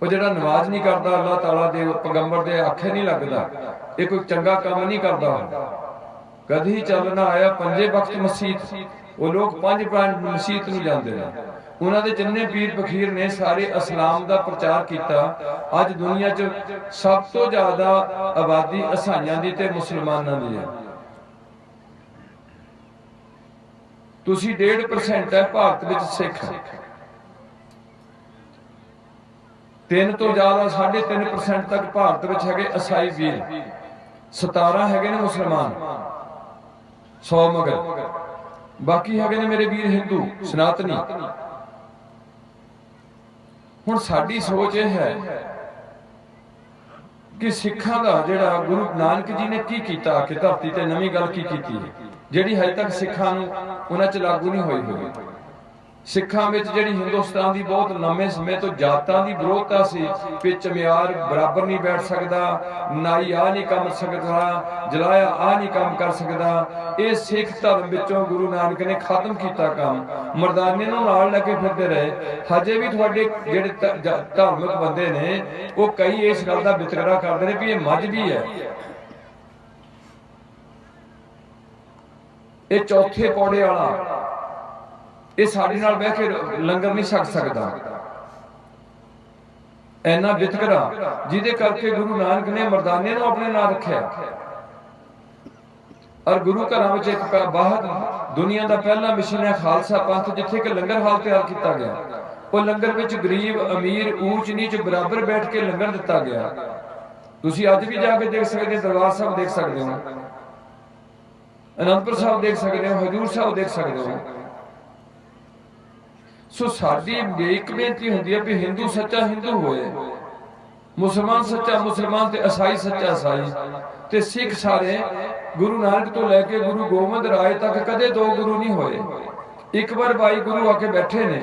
ਉਹ ਜਿਹੜਾ ਨਮਾਜ਼ ਨਹੀਂ ਕਰਦਾ ਅੱਲਾਹ ਤਾਲਾ ਦੇ ਪੈਗੰਬਰ ਦੇ ਆਖੇ ਨਹੀਂ ਲੱਗਦਾ, ਇਹ ਕੋਈ ਚੰਗਾ ਕੰਮ ਨਹੀਂ ਕਰਦਾ। ਕਦੀ ਚੱਲ ਨਾ ਆਇਆ 5 ਵਕਤ ਮਸੀਤ। ਉਹ ਲੋਕ 5 ਮਸੀਤ ਨੂੰ ਜਾਂਦੇ ਨੇ। ਉਹਨਾਂ ਦੇ ਜਿੰਨੇ ਪੀਰ ਫਕੀਰ ਨੇ ਸਾਰੇ ਇਸਲਾਮ ਦਾ ਪ੍ਰਚਾਰ ਕੀਤਾ। ਅੱਜ ਦੁਨੀਆ 'ਚ ਸਭ ਤੋਂ ਜ਼ਿਆਦਾ ਆਬਾਦੀ ਈਸਾਈਆਂ ਦੀ ਤੇ ਮੁਸਲਮਾਨਾਂ ਦੀ ਹੈ। ਤੁਸੀਂ 1.5% ਹੈ ਭਾਰਤ ਵਿੱਚ ਸਿੱਖ, 3 ਤੋਂ ਜ਼ਿਆਦਾ 3.5% ਤੱਕ ਭਾਰਤ ਵਿੱਚ ਹੈਗੇ ਈਸਾਈ ਵੀਰ, 17 ਹੈਗੇ ਨੇ ਮੁਸਲਮਾਨ, 100 ਮਗਰ ਬਾਕੀ ਹੈਗੇ ਨੇ ਮੇਰੇ ਵੀਰ ਹਿੰਦੂ ਸਨਾਤਨੀ। ਹੁਣ ਸਾਡੀ ਸੋਚ ਇਹ ਹੈ ਕਿ ਸਿੱਖਾਂ ਦਾ ਜਿਹੜਾ ਗੁਰੂ ਨਾਨਕ ਜੀ ਨੇ ਕੀ ਕੀਤਾ ਕਿ ਧਰਤੀ ਤੇ ਨਵੀਂ ਗੱਲ ਕੀ ਕੀਤੀ ਜਿਹੜੀ ਹਜੇ ਤੱਕ ਸਿੱਖਾਂ ਨੂੰ ਉਹਨਾਂ 'ਚ ਲਾਗੂ ਨਹੀਂ ਹੋਈ ਹੋਈ। ਸਿੱਖਾਂ ਵਿੱਚ ਜਿਹੜੀ ਹਿੰਦੁਸਤਾਨ ਦੀ ਬਹੁਤ ਲੰਮੇ ਸਮੇਂ ਤੋਂ ਜਾਤਾਂ ਦੀ ਵਿਰੋਧਤਾ ਸੀ ਕਿ ਚਮਿਆਰ ਬਰਾਬਰ ਨਹੀਂ ਬੈਠ ਸਕਦਾ, ਨਾਈ ਆ ਨਹੀਂ ਕੰਮ ਸਕਦਾ, ਜਲਾਇਆ ਆ ਨਹੀਂ ਕੰਮ ਕਰ ਸਕਦਾ, ਇਹ ਸਿੱਖ ਧਰਮ ਵਿੱਚੋਂ ਗੁਰੂ ਨਾਨਕ ਨੇ ਖਤਮ ਕੀਤਾ ਕੰਮ। ਮਰਦਾਨੇ ਨੂੰ ਨਾਲ ਲੈ ਕੇ ਫਿਰਦੇ ਰਹੇ। ਹਜੇ ਵੀ ਤੁਹਾਡੇ ਜਿਹੜੇ ਧਾਰਮਿਕ ਬੰਦੇ ਨੇ ਉਹ ਕਈ ਇਸ ਗੱਲ ਦਾ ਵਿਤਕਰਾ ਕਰਦੇ ਨੇ ਵੀ ਇਹ ਮਜ਼੍ਹਬੀ ਹੈ, ਇਹ ਚੌਥੇ ਪੌੜੇ ਵਾਲਾ, ਇਹ ਸਾਡੇ ਨਾਲ ਬਹਿ ਕੇ ਲੰਗਰ ਨਹੀਂ ਛਕ ਸਕਦਾ। ਐਨਾ ਵਿਤਕਰਾ ਜਿਹਦੇ ਕਰਕੇ ਗੁਰੂ ਨਾਨਕ ਨੇ ਮਰਦਾਨੇ ਨੂੰ ਆਪਣੇ ਨਾਲ ਰੱਖਿਆ। ਔਰ ਗੁਰੂ ਘਰਾਂ ਵਿੱਚ ਇੱਕ ਬਾਹਰ ਦੁਨੀਆ ਦਾ ਪਹਿਲਾ ਮਿਸ਼ਨ ਹੈ ਖਾਲਸਾ ਪੰਥ, ਜਿੱਥੇ ਕਿ ਲੰਗਰ ਹਾਲ ਤਿਆਰ ਕੀਤਾ ਗਿਆ। ਉਹ ਲੰਗਰ ਵਿੱਚ ਗਰੀਬ ਅਮੀਰ ਊਚ ਨੀਚ ਬਰਾਬਰ ਬੈਠ ਕੇ ਲੰਗਰ ਦਿੱਤਾ ਗਿਆ। ਤੁਸੀਂ ਅੱਜ ਵੀ ਜਾ ਕੇ ਦੇਖ ਸਕਦੇ ਹੋ, ਦਰਬਾਰ ਸਾਹਿਬ ਦੇਖ ਸਕਦੇ ਹੋ, ਅਨੰਦਪੁਰ ਸਾਹਿਬ ਦੇਖ ਸਕਦੇ ਹੋ, ਹਜ਼ੂਰ ਸਾਹਿਬ ਦੇਖ ਸਕਦੇ ਹੋ। ਸੋ ਸਾਡੀ ਇੱਕ ਬੇਨਤੀ ਹੁੰਦੀ ਹੈ ਵੀ ਹਿੰਦੂ ਸੱਚਾ ਹਿੰਦੂ ਹੋਏ, ਮੁਸਲਮਾਨ ਸੱਚਾ ਮੁਸਲਮਾਨ ਤੇ ਈਸਾਈ ਸੱਚਾ ਈਸਾਈ, ਤੇ ਸਿੱਖ ਸਾਰੇ ਗੁਰੂ ਨਾਨਕ ਤੋਂ ਲੈ ਕੇ ਗੁਰੂ ਗੋਬਿੰਦ ਰਾਏ ਤੱਕ ਕਦੇ 2 ਗੁਰੂ ਨਹੀਂ ਹੋਏ। ਇੱਕ ਵਾਰ 22 ਗੁਰੂ ਆ ਕੇ ਬੈਠੇ ਨੇ।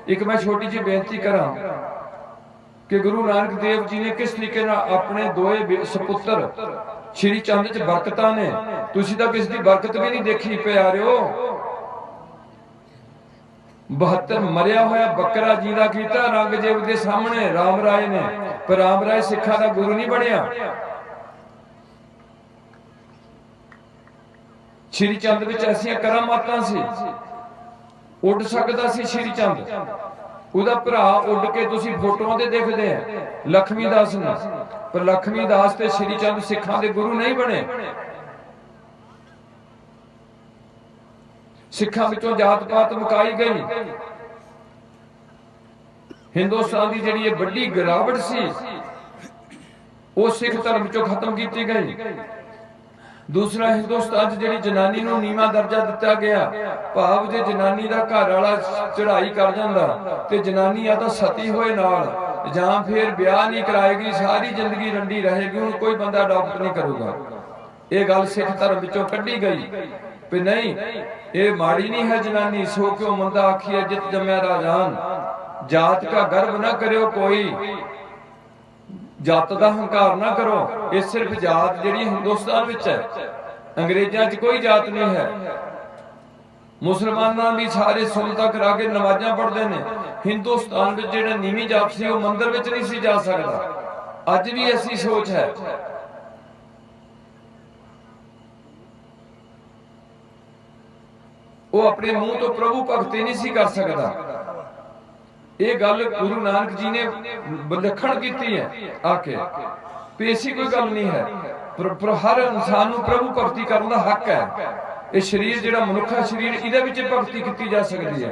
ਇੱਕ ਮੈਂ ਛੋਟੀ ਜਿਹੀ ਬੇਨਤੀ ਕਰਾਂ ਕਿ ਗੁਰੂ ਨਾਨਕ ਦੇਵ ਜੀ ਨੇ ਕਿਸ ਤਰੀਕੇ ਨਾਲ ਆਪਣੇ ਦੋਏ ਸੁਪੁੱਤਰ ਸ਼੍ਰੀ ਚੰਦ 'ਚ ਬਰਕਤਾਂ ਨੇ। ਤੁਸੀਂ ਤਾਂ ਕਿਸ ਦੀ ਬਰਕਤ ਵੀ ਨਹੀਂ ਦੇਖੀ ਪਿਆਰਿਓ। 72 ਮਰਿਆ ਹੋਇਆ ਬੱਕਰਾ ਜੀਦਾ ਕੀਤਾ ਰੰਗਜੇਬ ਦੇ ਸਾਹਮਣੇ ਰਾਮ ਰਾਏ ਨੇ, ਪਰ ਰਾਮ ਰਾਏ ਸਿੱਖਾਂ ਦਾ ਗੁਰੂ ਨਹੀਂ ਬਣਿਆ। ਸ਼੍ਰੀ ਚੰਦ ਵਿੱਚ ਐਸੀਆਂ ਕਰਾਮਾਤਾਂ ਸੀ, ਉੱਡ ਸਕਦਾ ਸੀ ਸ਼੍ਰੀ ਚੰਦ। ਉਹਦਾ ਭਰਾ ਉੱਡ ਕੇ ਤੁਸੀਂ ਫੋਟੋਆਂ ਤੇ ਦੇਖਦੇ ਆ ਲਖਮੀ ਦਾਸ ਨੂੰ, ਪਰ ਲਖਮੀ ਦਾਸ ਤੇ ਸ਼੍ਰੀ ਚੰਦ ਸਿੱਖਾਂ ਦੇ ਗੁਰੂ ਨਹੀਂ ਬਣੇ। ਸਿੱਖਾਂ ਵਿੱਚੋਂ ਜਾਤ ਪਾਤ ਮੁਕਾਈ ਗਈ। ਹਿੰਦੁਸਤਾਨ ਦੀ ਜਿਹੜੀ ਇਹ ਵੱਡੀ ਗਿਰਾਵਟ ਸੀ ਉਹ ਸਿੱਖ ਧਰਮ ਵਿੱਚੋਂ ਖਤਮ ਕੀਤੀ ਗਈ। ਦੂਸਰਾ, ਹਿੰਦੁਸਤਾਨ 'ਚ ਜਿਹੜੀ ਜਨਾਨੀ ਨੂੰ ਨੀਵਾਂ ਦਰਜਾ ਦਿੱਤਾ ਗਿਆ, ਭਾਵ ਜੇ ਜਨਾਨੀ ਦਾ ਘਰ ਵਾਲਾ ਚੜ੍ਹਾਈ ਕਰ ਜਾਂਦਾ ਤੇ ਜਨਾਨੀ ਆ ਤਾਂ ਸਤੀ ਹੋਏ ਨਾਲ ਜਾਂ ਫਿਰ ਵਿਆਹ ਨਹੀਂ ਕਰਾਏਗੀ, ਸਾਰੀ ਜ਼ਿੰਦਗੀ ਰੰਡੀ ਰਹੇਗੀ, ਹੁਣ ਕੋਈ ਬੰਦਾ ਅਡਾਪਟ ਨਹੀਂ ਕਰੂਗਾ। ਇਹ ਗੱਲ ਸਿੱਖ ਧਰਮ ਵਿੱਚੋਂ ਕੱਢੀ ਗਈ ਵੀ ਨਹੀਂ, ਇਹ ਮਾੜੀ ਨਹੀਂ ਹੈ ਜਨਾਨੀ, ਸੋ ਕਿਉ ਮੰਦਾ ਆਖੀਏ ਜਿਤ ਜੰਮਿਆ ਰਾਜਾਨ। ਜਾਤ का गर्व ना करो, कोई जात का हंकार ना करो। ये सिर्फ जात जिहड़ी हिंदुस्तान विच है, अंग्रेजां च कोई जात नहीं है। मुसलमानां भी सारे सुनता करा के नमाज़ां पढ़दे ने। हिंदुस्तान विच जिहड़ा नीवीं जात सी वो मंदिर विच नहीं सी जा सकदा। अज भी ऐसी सोच है। वो अपने मुंह तो प्रभु भगती नहीं सी कर सकदा। ये गल गुरु नानक जी ने विलखण की है आके, ऐसी कोई गल नहीं है। पर हर इंसान नूं प्रभु भगती करने का हक है। ये शरीर जिहड़ा मनुखा शरीर, इहदे विच भगती की जा सकती है,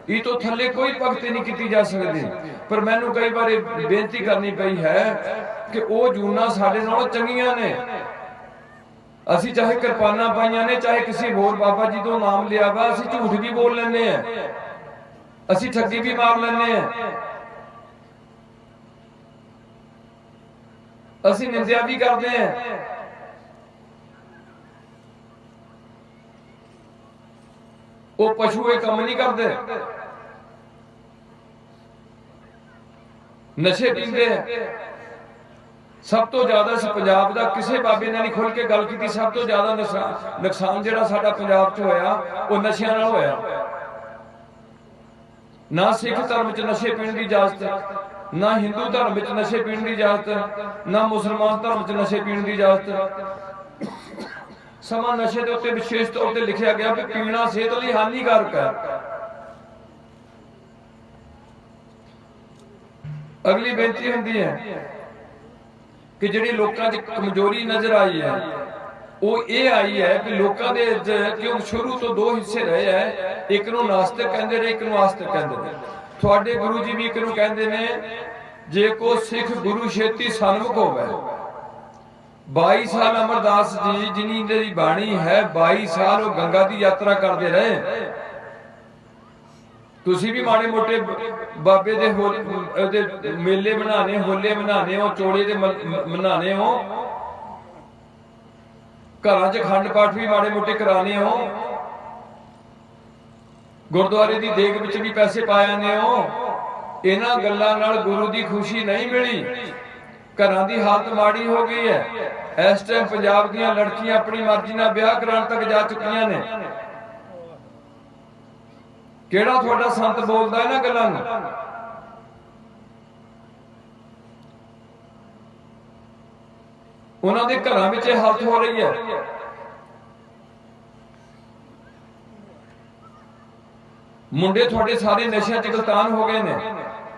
ये तो थल्ले कोई भगती नहीं की जा सकती। पर मैनूं कई बार बेनती करनी पई है कि वो जूना साडे नालों चंगियां ने। असी चाहे किरपाना पाइयां ने, चाहे किसी होर बाबा जी तो नाम लिया वा, असी झूठ भी बोल लैंदे हैं, असी ठगी भी मार लैंदे हैं, असी निंदिया भी करते हैं। वो पशु ये काम नहीं करते, नशे पींदे हैं। सब तो ज्यादा पंजाब का किसी बाबे ने नहीं खुल के गल की, सब तो ज्यादा नुकसान जिहड़ा साडा पंजाब च होया वो नशियां नाल होया। ना सिख धर्म च नशे पीण की इजाजत है, ना हिंदू धर्म विच नशे पीण की इजाजत, ना मुसलमान धर्म च नशे पीण की इजाजत। समा नशे के उत्ते विशेष तौर पर लिखा गया कि पीना सेहत लई हानिकारक है। अगली बेनती हुंदी है कि जिहड़ी लोकां च कमजोरी नजर आई है वो ये आई है कि लोगों के क्यों शुरू तो दो हिस्से रहे हैं, एक नूं नास्तिक कहंदे ने, एक नूं आस्तिक कहंदे ने। तुहाडे गुरु जी भी एक नूं कहंदे ने जे को सिख गुरु छेती सन्मुख होवे। 22 साल अमरदास जी जिन्हीं दी बाणी है 22 साल वो गंगा की यात्रा करते रहे। तुसी भी माड़े मोटे बाबे दे मेले बनाने, होले बनाने हो, चोड़े दे मनाने हो, घरां च खंड पाठ भी माड़े मोटे कराने हो, गुरुद्वारे की देग विच भी पैसे पाने हो। इन्हां गल्लां नाल गुरु की खुशी नहीं मिली। घरां दी हालत माड़ी हो गई है। इस टाइम पंजाब दीयां लड़कियां अपनी मर्जी नाल ब्याह कराउण तक जा चुकियां ने। किहड़ा तुहाडा संत बोलदा इन्हां गल्लां नूं? उन्हां दे घरां विच इह हालत हो रही है। मुंडे थोड़े सारे नशे च गलतान हो गए ने।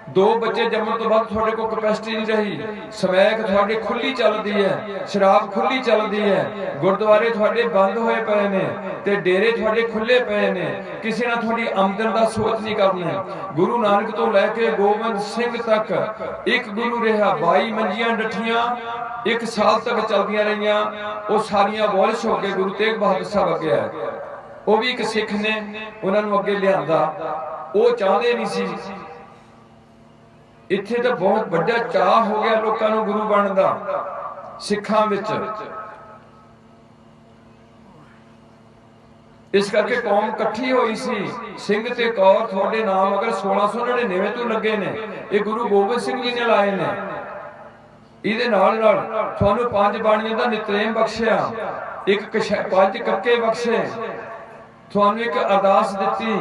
2 बच्चे जम्मण तो बाद थोड़े को कैपेसिटी नहीं रही। समैक थोड़े खुली चलती है, शराब खुली चलती है, गुरुद्वारे थोड़े बंद होए पे ने ते डेरे थोड़े खुले पे ने। किसी ने थोड़ी आमदन का सोच नहीं करना। गुरु नानक तो लैके गोबिंद सिंह तक एक गुरु रहा। 22 मंजियां डठियां 1 साल तक चलदियां रहियां। वो सारियां अबॉलिश हो गए। गुरु तेग बहादुर साहब अगे आए, वो भी एक सिख ने उन्होंने अगे लिया। वो चाहते नहीं सी। इत्थे तो बहुत बड़ा चाह हो गया लोगों को गुरु बनने का सिखां विच। इस करके कौम इकट्ठी हुई सी। सिंह ते कौर थोड़े नाम अगर 1699 तो लगे ने, ये गुरु गोबिंद सिंह जी ने लाए ने। इहदे नाल नाल तुहानूं 5 बाणियां दा नितनेम बख्शिया, 5 कक्के बख्शे, तुहानूं एक अरदास दित्ती,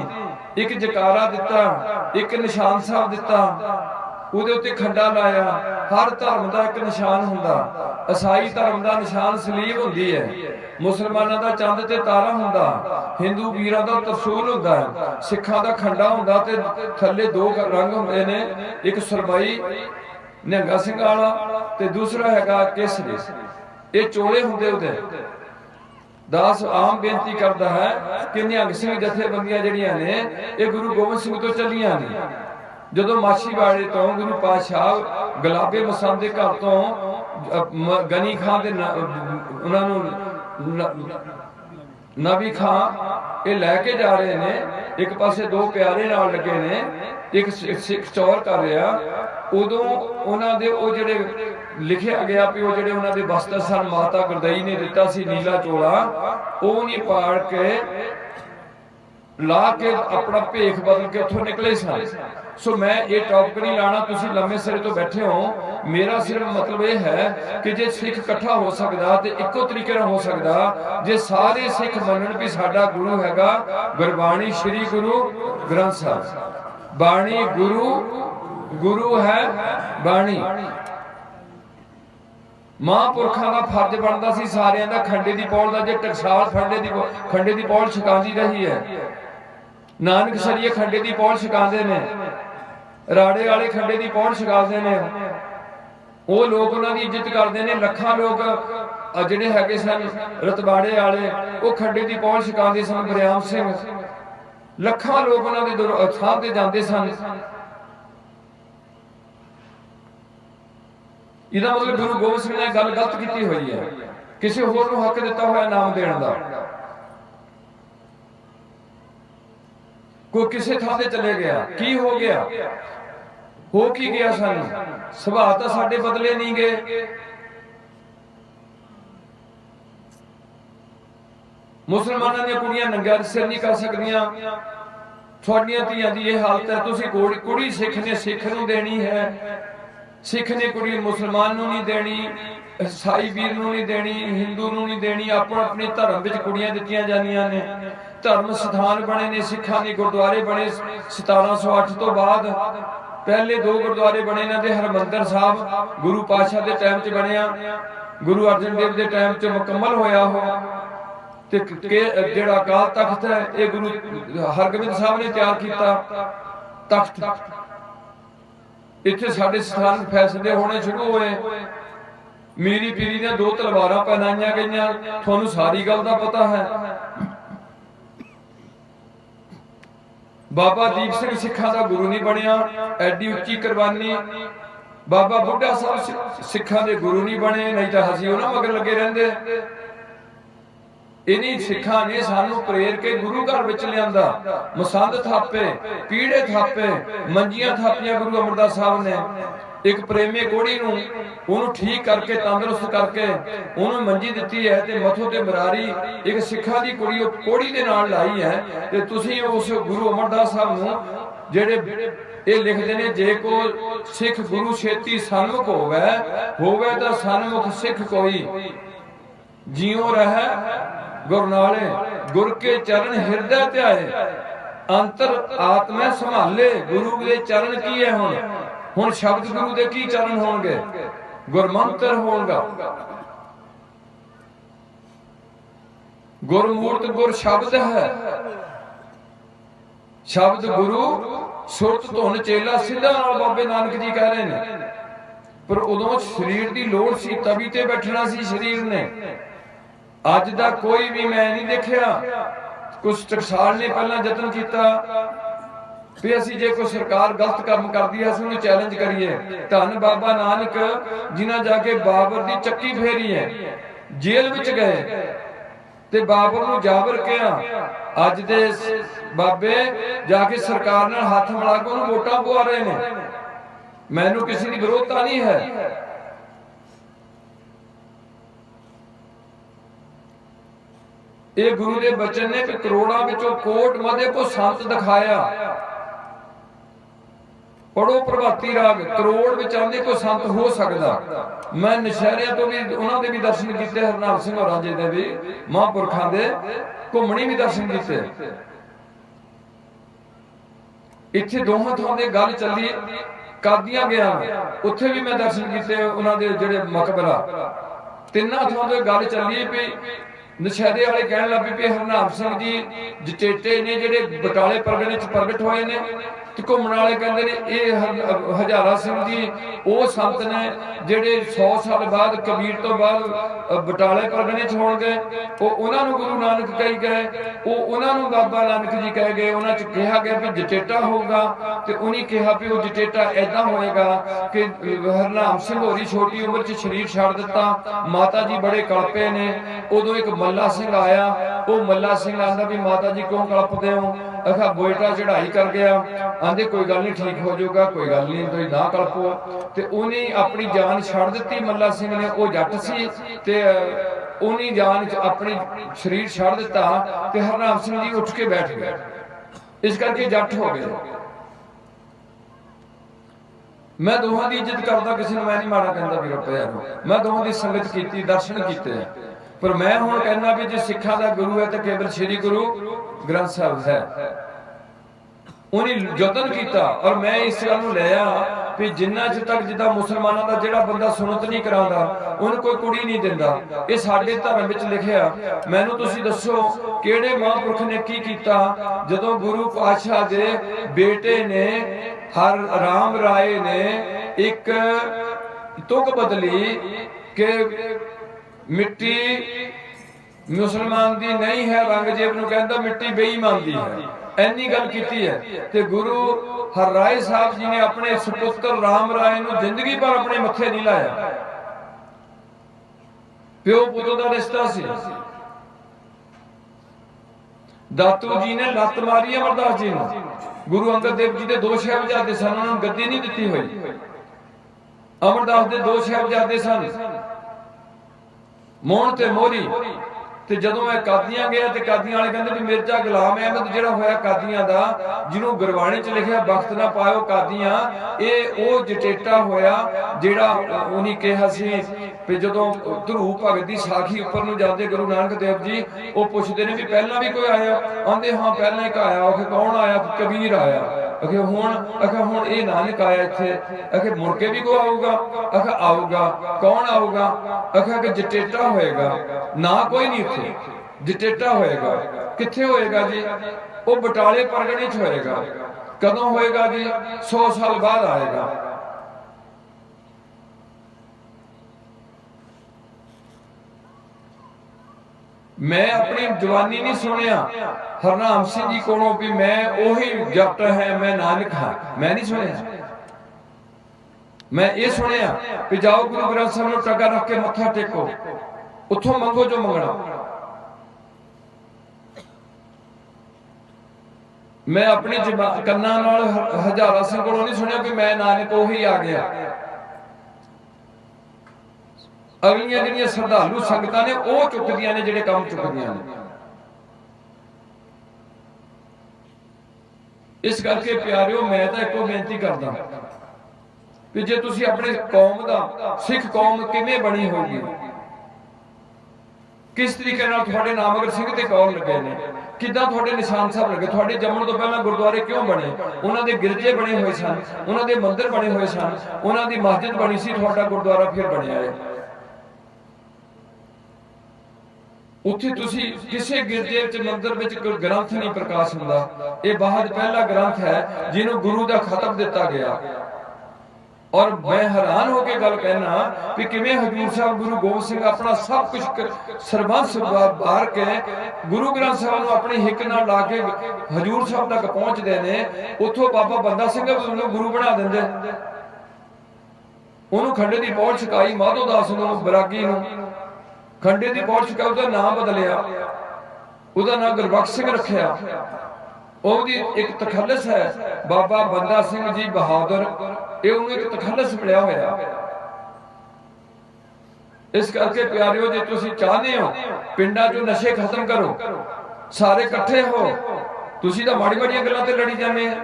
एक जकारा दिता, एक निशान साहब दिता, उहदे उत्ते खंडा लाया। हर धर्म का एक निशान हुंदा। ईसाई धर्म का निशान सलीब हुंदी है, मुसलमानों का चंद ते तारा हुंदा, हिंदू वीरां दा तरसूल हुंदा, सिखां दा खंडा हुंदा ते थल्ले 2 रंग हुंदे ने, एक सुरमई निहंगा सिंह वाला ते दूसरा हैगा केसरी। ये चोले हुंदे उहदे। दास आम बेनती करता है कि निहंग सिंह जथेबंदियां जिहड़ियां ने ये गुरु गोबिंद सिंह तो चलियां ने। जदों माछीवाड़े तो गुरु पातशाह गुलाबे मसंद दे घर तो गनी खां दे उन्होंने नबी खां ये लैके जा रहे ने। एक पासे 2 प्यारे नाल लगे ने, एक सिख चौर कर रहा। उदों उन्होंने वो जिहड़े लिखिया गया भी वो जिहड़े उन्होंने वस्त्र सन माता गुरदई ने दिता सी नीला चोला, वो नहीं पाड़ के ला के अपना भेख बदल के उथों निकले सन। सो मैं ये टॉपिक नहीं लाना, तुसीं लम्बे सिरे तो बैठे हो। मेरा सिर्फ मतलब यह है कि जे सिख इकट्ठा हो सकता तो इको तरीके हो सकता जे सारे सिख मनन भी साडा गुरु हैगा गुरबाणी श्री गुरु ग्रंथ साहब। बाणी गुरु, गुरु है बाणी। महापुरखों का फर्ज बनता सी सारियां दा खंडे की पौड़ का। जे टकसाल खंडे की पौड़ छकांदी रही है, नानक सरिये खंडे की पौड़ छकाते ने, राड़े वाले खंडे की पौड़ छकाते ने। वो लोग उन्होंने इज्जत करते हैं। लखा लोग जिहड़े हैगे सन रतबाड़े वाले वो खंडे की पौड़ छकाते सन। बरियाम सिंह लखा लोग उन्होंने थां ते जाते सन। इहदा मतलब गुरु गोबिंद सिंह ने गल गलत की हुई है, किसी होर नूं हक दिता हुआ नाम देने का। कोई किसी थां ते चले गया, की हो गया? हो की गया? सानू सुभाव तो साडे बदले नहीं गए। मुसलमानों दी कुड़ियां नंगा सिर नहीं कर सकदियां। तुहाडीआं धीआं दी यह हालत है। तुसीं कुड़ी सिख ने सिख नूं देनी है, सिख ने कुड़ी मुसलमान नूं नहीं देनी, ईसाई वीर नूं नहीं देनी, हिंदू नूं नहीं देनी। अपने अपने धर्म विच कुड़ियां दित्तियां जांदियां ने। धर्म स्थान बने ने, सिखां दे गुरुद्वारे बने 1708 तो बाद। पहले 2 गुरुद्वारे बने इन्हां दे। हरमंदर साहब गुरु पातशाह दे टाइम च बनया, गुरु अर्जन देव दे टाइम च मुकम्मल होया हो। ते जिहड़ा अकाल तख्त है ये गुरु हरगोबिंद साहब ने तैयार किया तख्त। इत्थे साडे स्थान फैसले होने शुरू होए। मीरी पीरी ने 2 तलवारां पहनाईयां गईयां, तुहानूं सारी गल दा पता है। बाबा दीप सिंह सिखां दा गुरु नहीं बनया, एडी उच्ची कुर्बानी। बाबा बुढ़ा साहब सिखां दे गुरु नहीं बने, नहीं तो असीं उन्हां मगर लगे रहिंदे। इन्हीं सिखां ने सानू प्रेर के गुरु घर विच लिआंदा। मसंद थापे, पीड़े थापे, मंजियां थापियां गुरु अमरदास साहब ने। एक प्रेमी कोड़ी नूं उहनूं ठीक करके तंदुरुस्त करके उहनूं मंजी दित्ती है ते मथों ते मरारी एक सिखां दी कुड़ी उह कोड़ी दे नाल लाई है। ते तुसीं उस गुरु अमरदास साहब नूं जेड़े ये लिखते ने, जे को सिख गुरु छेती सन्मुख होवे तां सन्मुख सिख कोई, जियो रहे गुर नाले गुर के चरण हिरदे ध्याए, अंतर आत्मा संभाले। गुरु के चरण की है हुण शब्द गुरु दे की चरण होणगे, गुरमंत्र होगा। गुरमूर्त गुर शब्द है, शब्द गुरु सुरत धुन चेला सीधा नाल बाबे नानक जी कह रहे हैं। पर उदों शरीर की लोड़ सी, तवी ते बैठना सी शरीर ने। अज दा कोई भी मैं नहीं देखिया। कुछ टकसाल ने पहला यतन किया भी असी जे कोई सरकार गलत काम करती है असं चैलेंज करिए। धन बाबा नानक जिन्हें जाके बाबर की चक्की फेरी है, जेल विच गए ते बाबर नूं जाबर किया। अज दे बाबे जाके सरकार नाल हाथ मिला के उन्होंने वोटां पवा रहे हैं। मैनू किसी की विरोधता नहीं है। ये गुरु के बचन ने करोड़ों विचों कोट मधे को संत दिखाया। पढ़ो प्रभाती राग, करोड़ विच आंदे कोई संत हो सकदा। मैं नशहरिया तो भी उन्हां दे भी दर्शन कीते, हरनाम सिंह और राजे दे भी, महापुरखां दे घुमणी भी दर्शन कीते। इत्थे दोहां थां दे गल चली, कादियां गया उत्थे भी मैं दर्शन कीते उन्हां दे जिहड़े मकबरा। तिन्नां थां ते गल चली भी नशहरे वाले कहण लग पे हरनाम सिंह जी जचेटे ने जिहड़े बटाले परगणे च प्रगट होए ने, ते घुमण वाले कहंदे ने ये हजारा सिंह जी वो संत ने जिहड़े 100 साल बाद कबीर तो बाद बटाले परगणे च होणगे। वो उन्हां नूं गुरु नानक कही गए, वो उन्हां नूं बाबा नानक जी कह गए। उन्हां च कहा गया भी जचेटा होगा, ते उन्हीं कहा भी वो जचेटा ऐदां होएगा कि हरनाम सिंह होरी छोटी उम्र च शरीर छड्ड दित्ता, माता जी बड़े कलपे ने। उदों एक मल्ला सिंह आया, वो मल्ला सिंह आंदा भी माता जी क्यों कलपदे हो? आखा बेटा चढ़ाई कर गया, आंदे कोई गल नहीं ठीक हो जाऊगा, कोई गल नहीं तुसीं ना कलपो। ते उन्हें अपनी जान छड्ड दित्ती मल्ला सिंह ने। वो जट सी ते उन्हें जान अपनी शरीर छड्ड दित्ता ते हरनाम सिंह जी उठ के बैठ गए। इस करके जट हो गए। मैं दोहां दी इज्जत करदा, किसी नूं मैं नहीं माड़ा कहंदा भी रब्बे यार। मैं दोहां दी संगत कीती, दर्शन कीते। पर मैं हुण कहना भी जे सिखां दा गुरु है तो केवल श्री गुरु ग्रंथ साहिब है। उन्हें यतन किया और मैं इस गल नूं लिया भी जिन्ना चਿਰ तक जिद्दां मुसलमानां दा जिहड़ा बंदा सुनत नहीं करांदा उन्हें कोई कुड़ी नहीं दिंदा। ये साडे धर्म विच लिखिआ। मैनूं तुसीं दस्सो किहड़े महापुरख ने की कीता जदों गुरु पातशाह दे बेटे ने हर राम राय ने एक तुक बदली कि मिट्टी मुसलमान दी नहीं है, औरंगजेब नूं कहंदा मिट्टी बेईमान दी है। ऐनी गल कीती है ते गुरु हर राय साहब जी ने अपने सुपुत्र राम राय नूं जिंदगी भर अपने मत्थे नहीं लाया। प्यो पुत्र दा रिश्ता सी। दातू जी ने लत मारी अमरदास जी नूं। गुरु अंगद देव जी दे 2 साहिबजादे सन, उन्हां नूं गद्दी नहीं दित्ती होई। अमरदास दे 2 साहिबजादे सन, मोहन ते मोहरी। ते जदों मैं कादियां गया ते कादियां वाले कहंदे भी मिर्जा गुलाम अहमद जिहड़ा होया कादियां दा, जिन्हों गुरबाणी च लिखिआ बख्त ना पायो कादियां, ये ओ जटेटा होया जिहड़ा उन्हीं कहा सी भी जदों ध्रुव भगत दी साखी उपर नूं जांदे गुरु नानक देव जी वो पुछदे ने भी पहलां भी कोई आया? आंदे हां पहलां एक आया। कौन आया? कबीर आया। ਅਖੇ ਹੁਣ ਇਹ ਨਾਨਕ ਆਇਆ ਇੱਥੇ, ਅਖੇ ਮੁੜ ਕੇ ਵੀ ਕੋ ਆਊਗਾ? ਅਖੇ ਆਊਗਾ। ਕੌਣ ਆਊਗਾ? ਅਖੇ ਕਿ ਜਟੇਟਾ ਹੋਏਗਾ। ਨਾ ਕੋਈ ਨਹੀਂ ਇੱਥੇ, ਜਟੇਟਾ ਹੋਏਗਾ। ਕਿੱਥੇ ਹੋਏਗਾ ਜੀ? ਉਹ ਬਟਾਲੇ ਪਰਗਣੇ 'ਚ ਹੋਏਗਾ। ਕਦੋਂ ਹੋਏਗਾ ਜੀ? 100 ਸਾਲ ਬਾਅਦ ਆਏਗਾ। मैं अपनी जवानी नहीं सुनिया हरनाम सिंह जी को भी मैं ओही जट है, मैं नानक हाँ, मैं नहीं सुनिया। मैं ये सुनिया कि जाओ गुरु ग्रंथ साहब नूं टगा रख के मत्था टेको, उथों मंगो जो मंगना। मैं अपनी कन्ना नाल हजारा सिंह को नहीं सुनिया कि मैं नानक ओही आ गया। अगलियां जिहड़ियां श्रद्धालु संगतां ने वो चुकदियां ने, जिहड़े काम चुकदियां ने। इस करके प्यारिओ मैं तां इक्को बेनती करदा कि जे तुसीं अपने कौम दा, सिख कौम किवें बणी होगी, किस तरीके नाल तुहाडे नामगर सिंह ते कौल लगे ने, किदां तुहाडे निशान साहब लगे, तुहाडे जम्मण तो पहलां गुरुद्वारे क्यों बने, उन्हां दे गिरजे बने हुए सन, उन्हां दे मंदिर बने हुए सन, उन्हां दी मस्जिद बनी सी, तुहाडा गुरुद्वारा फिर बनिया है। उत्थे तुसी किसी गिरजे च मंदिर विच कोई ग्रंथ नहीं प्रकाश हुंदा। ये बहुत पहला ग्रंथ है जिन्हों गुरु दा खतब दिता गया। और मैं हैरान होकर गल कहना कि किवें हजूर साहब गुरु गोबिंद सिंह अपना सब कुछ सरबंस बार के गुरु ग्रंथ साहब नूं अपनी हिक नाल ला के हजूर साहब तक पहुंचदे ने। उत्थों बाबा बंदा सिंह नूं गुरु बना दिंदे, उहनूं खंडे दी पौड़ छकाई, माधो दास नूं बरागी नूं खंडे दी पौड़ छकाई, उहदा नाम बदलिया, उहदा नाम गुरबख्श सिंह रखिया। ओहदी एक तखल्लस है बाबा बंदा सिंह जी बहादुर, ये उन्हें एक तखल्लस मिलिया होया। इस करके प्यारिओ जे तुसीं चाहते हो पिंडां चों नशे खत्म करो, सारे इकट्ठे हो, तुसीं तां माड़ी माड़ियां गल्लां ते लड़ी जांदे आ,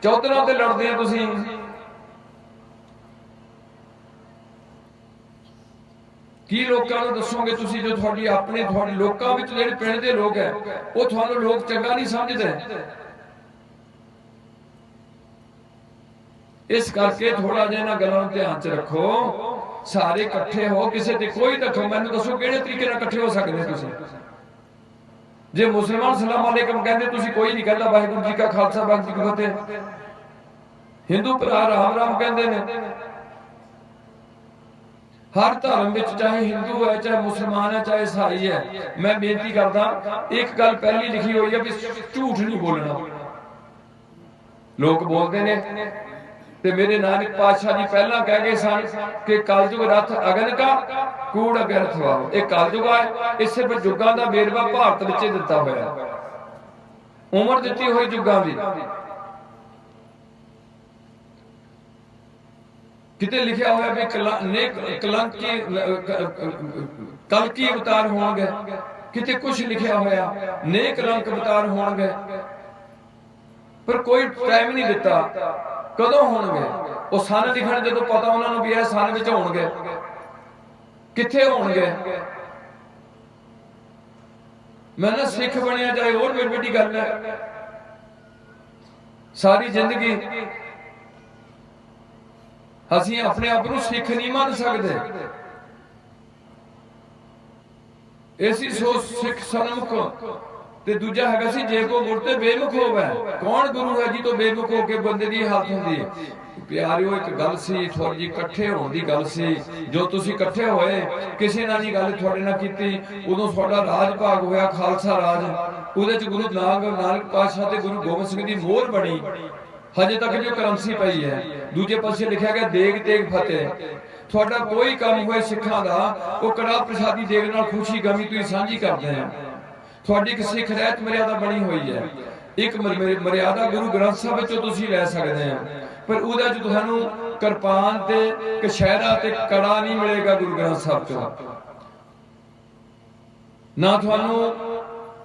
चौधरां ते लड़दे आ तुसीं। की लोकां नूं दसोगे तुसीं जो तुहाडी अपने तुहाडे लोकां विच जिहड़े पिंड दे लोक है वो तुहानूं लोक चंगा नहीं समझदे। इस करके थोड़ा जिहा इन्हां गल्लां नूं ध्यान च रखो, सारे इकट्ठे हो, किसी ते कोई दखो। मैनूं दसो किहड़े तरीके नाल इकट्ठे हो सकदे तुसीं? जे मुसलमान सलाम अलैकुम कहंदे तुसीं कोई नहीं कहंदा वाहिगुरू जी का खालसा वाहिगुरू जी की फतेह। हिंदू भरा राम राम कहंदे ने। हर धर्म विच चाहे हिंदू है, चाहे मुसलमान है, चाहे ईसाई है, मैं बेनती करदा एक गल पहली लिखी हुई है भी झूठ नहीं बोलना। लोग बोलते ने ते मेरे नानक पातशाह जी पहला कह गए सन कि कलयुग रथ अगन का कूड़ अगे रथवाओ। ये कलयुग है, इस सिर्फ युगां दा बेरवा भारत विच दिता होया, उम्र दिती हुई युगां दी। किते लिखा हुआ भी कलकी अवतार होंगे, किते कुछ लिखा होया नेक कलंक अवतार होंगे, पर कोई टाइम नहीं दिता कदों होंगे। वो सन लिखण जदों पता उन्होंने भी है सन विच होंगे, किथे होंगे। मैं ना सिख बनिया जाए और मेरी बड़ी गल है। सारी जिंदगी ਅਸੀਂ अपने आप को सिख नहीं मान सकते। ऐसी सोच सिख सन्मुख ते दूजा हैगा सी जे को गुर ते बेमुख होवे। कौन गुरु है जी तो बेमुख होके बंदे दी हालत हुंदी है। प्यारिओ एक गल सी थोड़ी जी इकट्ठे होण दी गल सी, जो तुसीं इकट्ठे होए किसी नाल नहीं गल थोड़े नाल कीती, उदों तुहाडा राज भाग होया खालसा राज, उहदे च गुरु नानक पातशाह ते गुरु गोबिंद सिंह दी मोहर बनी। हजे तक जो करंसी पई है, दूजे पासे लिखा गया देग तेग फतेह। थोड़ा कोई काम हुए सिखा दा वो कड़ा प्रसादी देग नाल खुशी गमी तुसीं सांझी करदे हैं। थोड़ी एक सिख रहत मर्यादा बनी हुई है, एक मर्यादा गुरु ग्रंथ साहब विचों तुसीं लै सकदे हैं, पर उहदे च तुहानूं किरपान ते कशहरा ते कड़ा नहीं मिलेगा गुरु ग्रंथ साहब चों। ना तुहानूं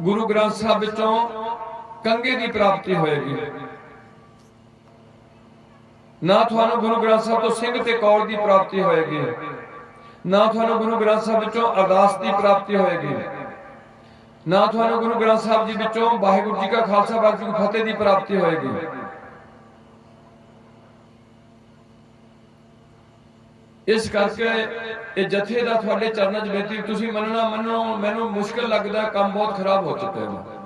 गुरु ग्रंथ साहब विचों कंगे की प्राप्ति होएगी, ना थानू गुरु ग्रंथ साहब तो सिंह ते कौर की प्राप्ति होएगी, ना थानू गुरु ग्रंथ साहब विचों अरदास की प्राप्ति होएगी, ना थानू गुरु ग्रंथ साहब जी विचों वाहिगुरू जी का खालसा वाहिगुरू जी की फतेह की प्राप्ति होएगी। इस करके ये जथे का थोड़े चरणों च बेनती, तुसीं मनना मनो, मैनूं मुश्किल लगता, काम बहुत खराब हो चुका है।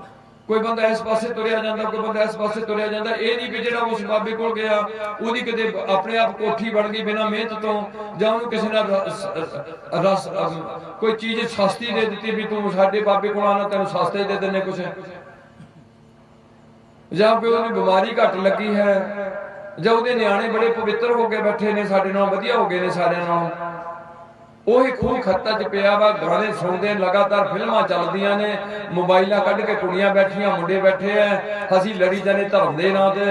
कोई बंदा इस पासे तुरिया जाता, कोई बंदा इस पासे तुरिया जाता। ये नहीं कि जिहड़ा उस बाबे कोल गया उहदी किते अपने आप कोठी बन गई बिना मेहनत तो, जां उहनूं किसी ने रस कोई चीज़ सस्ती दे दी भी तू साडे बाबे कोल आना तैनूं सस्ते दे देने कुछ, जां कोई उहदी बीमारी घट लगी है, जां उहदे न्याणे बड़े पवित्र हो के बैठे ने, साडे नाल वधिया हो गए ने सारिਆਂ नालों। ਉਹੀ ਖੂਹ ਖੱਤਾ ਚ ਪਿਆ ਵਾ, ਗਾਣੇ ਸੁਣਦੇ ਲਗਾਤਾਰ, ਫਿਲਮਾਂ ਚੱਲਦੀਆਂ ਨੇ, ਮੋਬਾਈਲਾਂ ਕੱਢ ਕੇ ਕੁੜੀਆਂ ਬੈਠੀਆਂ, ਮੁੰਡੇ ਬੈਠੇ ਐ, ਅਸੀਂ ਲੜੀ ਜਾਣੇ ਧਰਮ ਦੇ ਨਾਂ ਤੇ